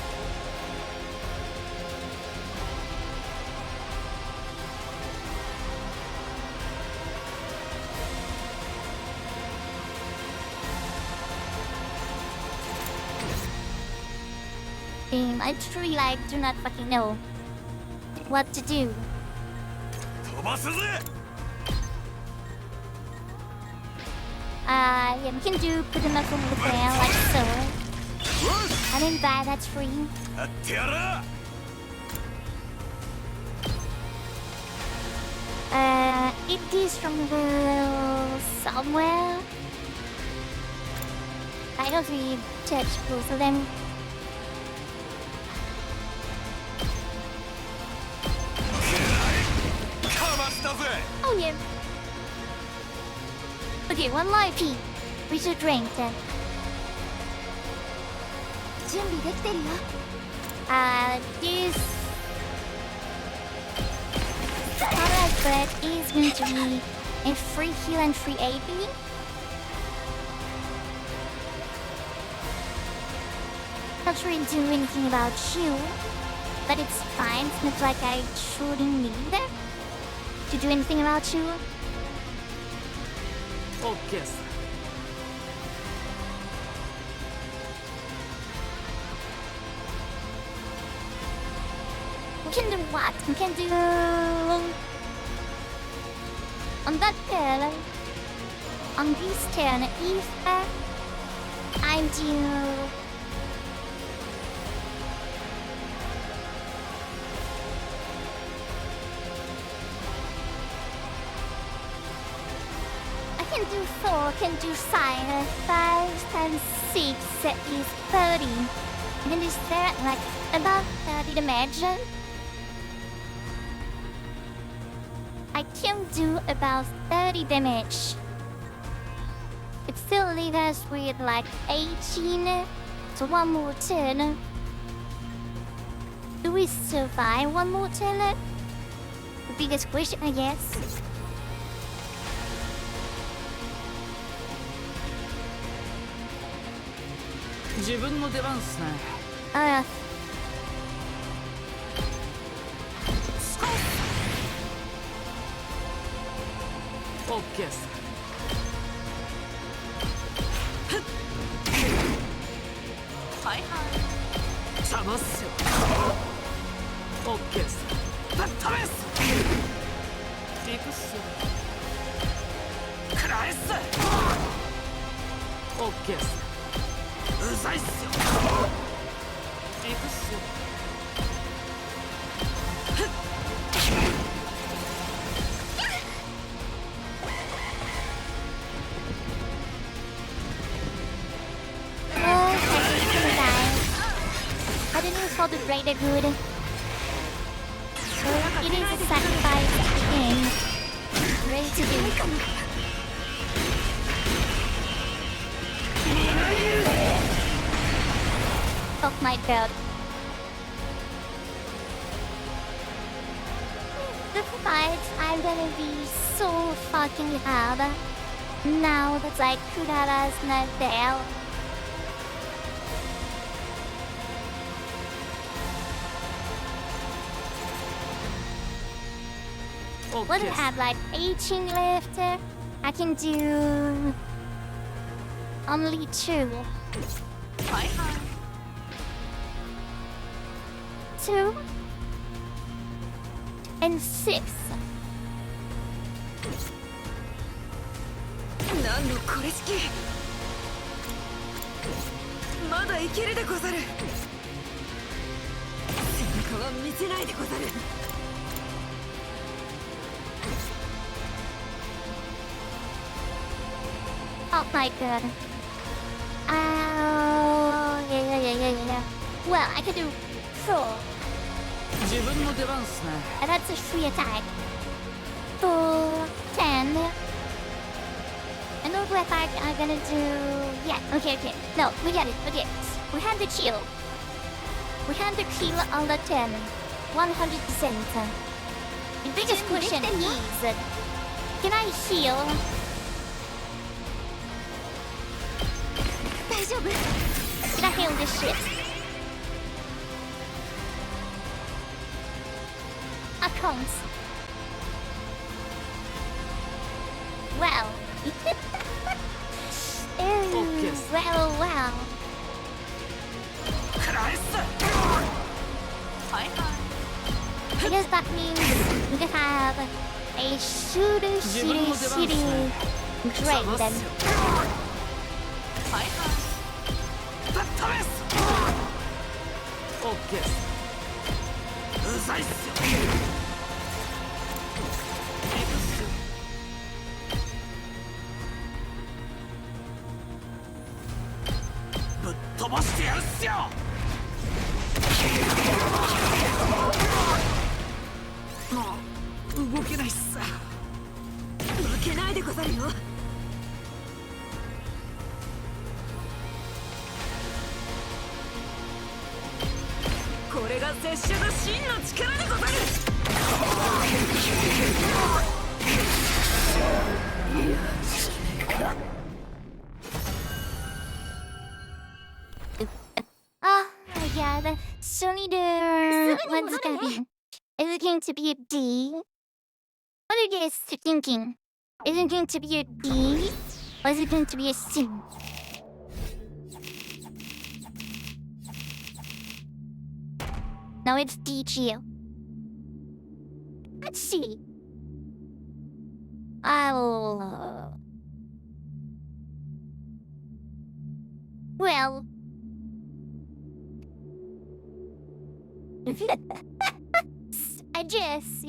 I truly like do not fucking know what to do. 飛ばすぜ Yeah, we can do put them up over there like so. I didn't buy that's free. やってやら It is from the somewhere. I don't really touch both of them. かましたぜ Oh yeah. Okay, one more P. We should drink then. 準備できてるよ This Starlight Bird is going to be a free heal and free AP. Not really do anything about you, but it's fine. It's not like I truly need to do anything about you. オッケーっす。 We can do what? We can do on that turn. On this turn, if I do I can do 4, can do sign 5 times 6 is 30. And then is there like about 30 damage? I can do about 30 damage. It still leaves us with like 18. So one more turn. Do we survive one more turn? The biggest question, I guess. Uh, I don't know if all the greater good. So it is a sacrifice in ready to do. Oh my god. The fights are gonna be so fucking hard. Now that like Kurara's not there. What do I have like 18 left? I can do only 2. 2 and 6. 何のこれしきまだいけるでござる背中は見せないでござる Oh my god. Oh, yeah. Well, I could do 4. 自分の出番っすね。 And that's a free attack. 4, 10. And look like I'm gonna do... Yeah, okay. No, we get it. Okay, we have the kill. We have the kill on the 10. 100%. The biggest question is... Can I heal? 大丈夫 Can I heal this shit? I can't. Well. Okay. Well. 食らえっす。はいはい。 I guess that means we can have a shooty trade then. はいはい。ぶっ飛べっす。オッケーっす。うざいっすよ。エクス。ぶっ飛ばしてやるっすよ。もう動けないっす。負けないでござるよ。これが拙者の真の力でござる。Oh my god, Sony there. What's happening? Is it going to be a D? What are you guys thinking? Is it going to be a D? Or is it going to be a C? No, it's DG. Let's see. I'll... Well... I guess,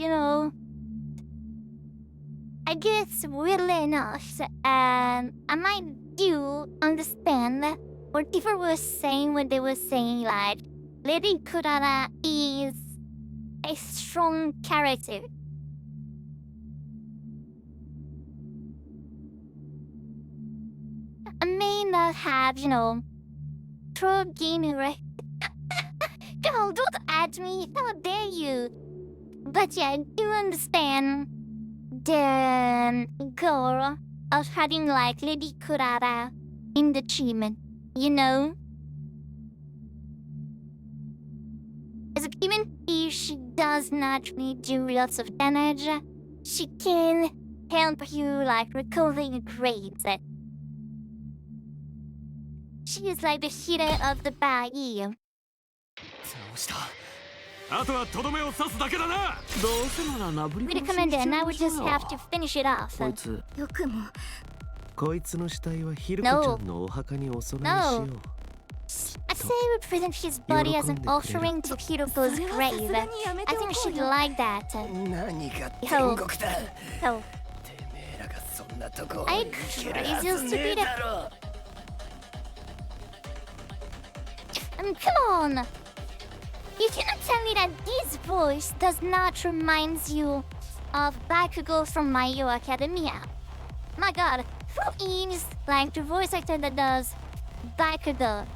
I guess weirdly enough, I might do understand what people were saying when they were saying like Lady Kurara is a strong character. I may not have, pro gamer. Girl, don't add me. How dare you? But yeah, I do understand the goal of having like Lady Kurara in the achievement, As even if she does naturally do lots of damage, she can help you like recovering grades. She is like the healer of the barrier. あとはとどめを刺すだけだな。どうせならなぶり We recommend it, now we just have to finish it off. こいつよくもこいつの死体はヒルコちゃんのお墓にお供えしよう。 I'd say we present his body as an offering to Hiroko's grave. I think she'd like that. 何が天国だ。 So, てめえらがそんなとこ I 行ける crazy はずねえ stupid. だろ。 Come on! You cannot tell me that this voice does not remind you of Bakugo from My Hero Academia. My god, who is like the voice actor that does Bakugo?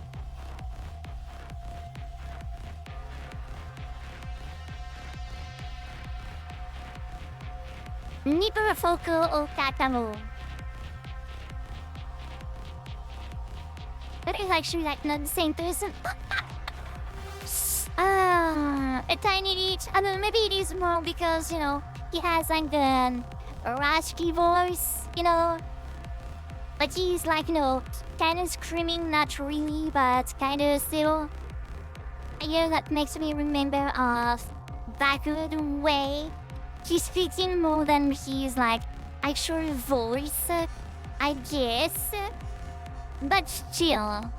Nipperafoko Okakamu. That is actually like not the same person. A tiny bit. I don't know, maybe it is more because, he has like a raspy voice, But he's like, kind of screaming, not really, but kind of still. Yeah, that makes me remember of Baku the way he's speaking more than his like actual voice, I guess. But still.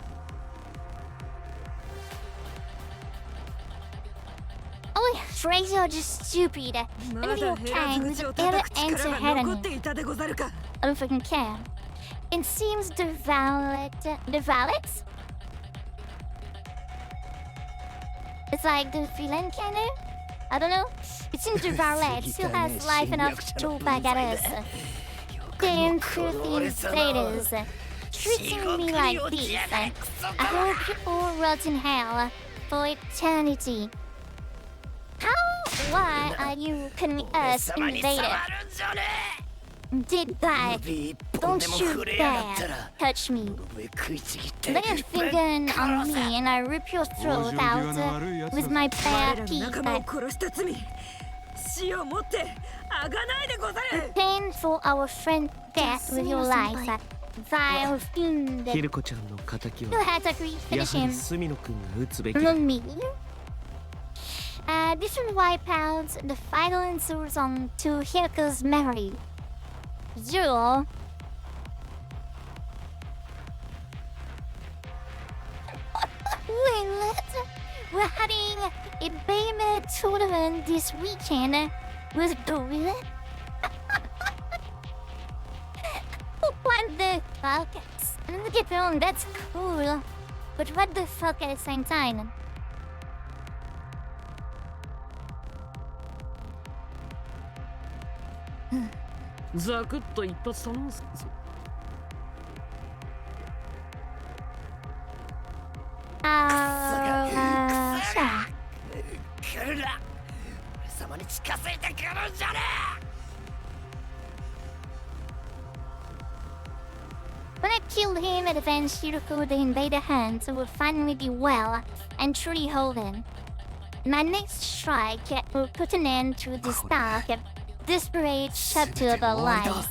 Oh, Fraser are just stupid. ま One of だ your ヘラ kind 封じを ever 叩く enter 力が残っ heaven. ていたでござるか。 I don't fucking care. It seems the valets? It's like the villain kind of? I don't know. It seems the valet still has life enough to throw back at us. Then 13 status. Treating me like this. I hope you all rot in hell for eternity. Why are you calling us invaders? Did that? Don't you dare touch me. Lay a finger on me and I rip your throat out with my bare 我らの teeth. 仲間を殺した罪死をもってあがないでござる Pay for our friend's death with your life. Vile fiend. ヒルコちゃんの仇 You は had to finish やは him. り隅野くんが撃つべきだ Not me. This will wipe out the final insults on to Hirko's memory. Zero. We're having a Bayman tournament this weekend with Dory. What the fuck? Don't get me wrong, that's cool. But what the fuck at the same time? Hmm. ザクッと一発頼むぞ。Sure. 来るな俺様に近づいてくるんじゃね When I killed him at Advanced Shiroko, the invader hands will finally be well and truly holding. My next strike will put an end to this dark, desperate chapter of our lives.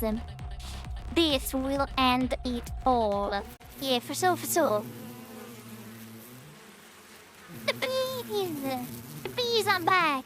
This will end it all. Yeah, for sure. The bees are back.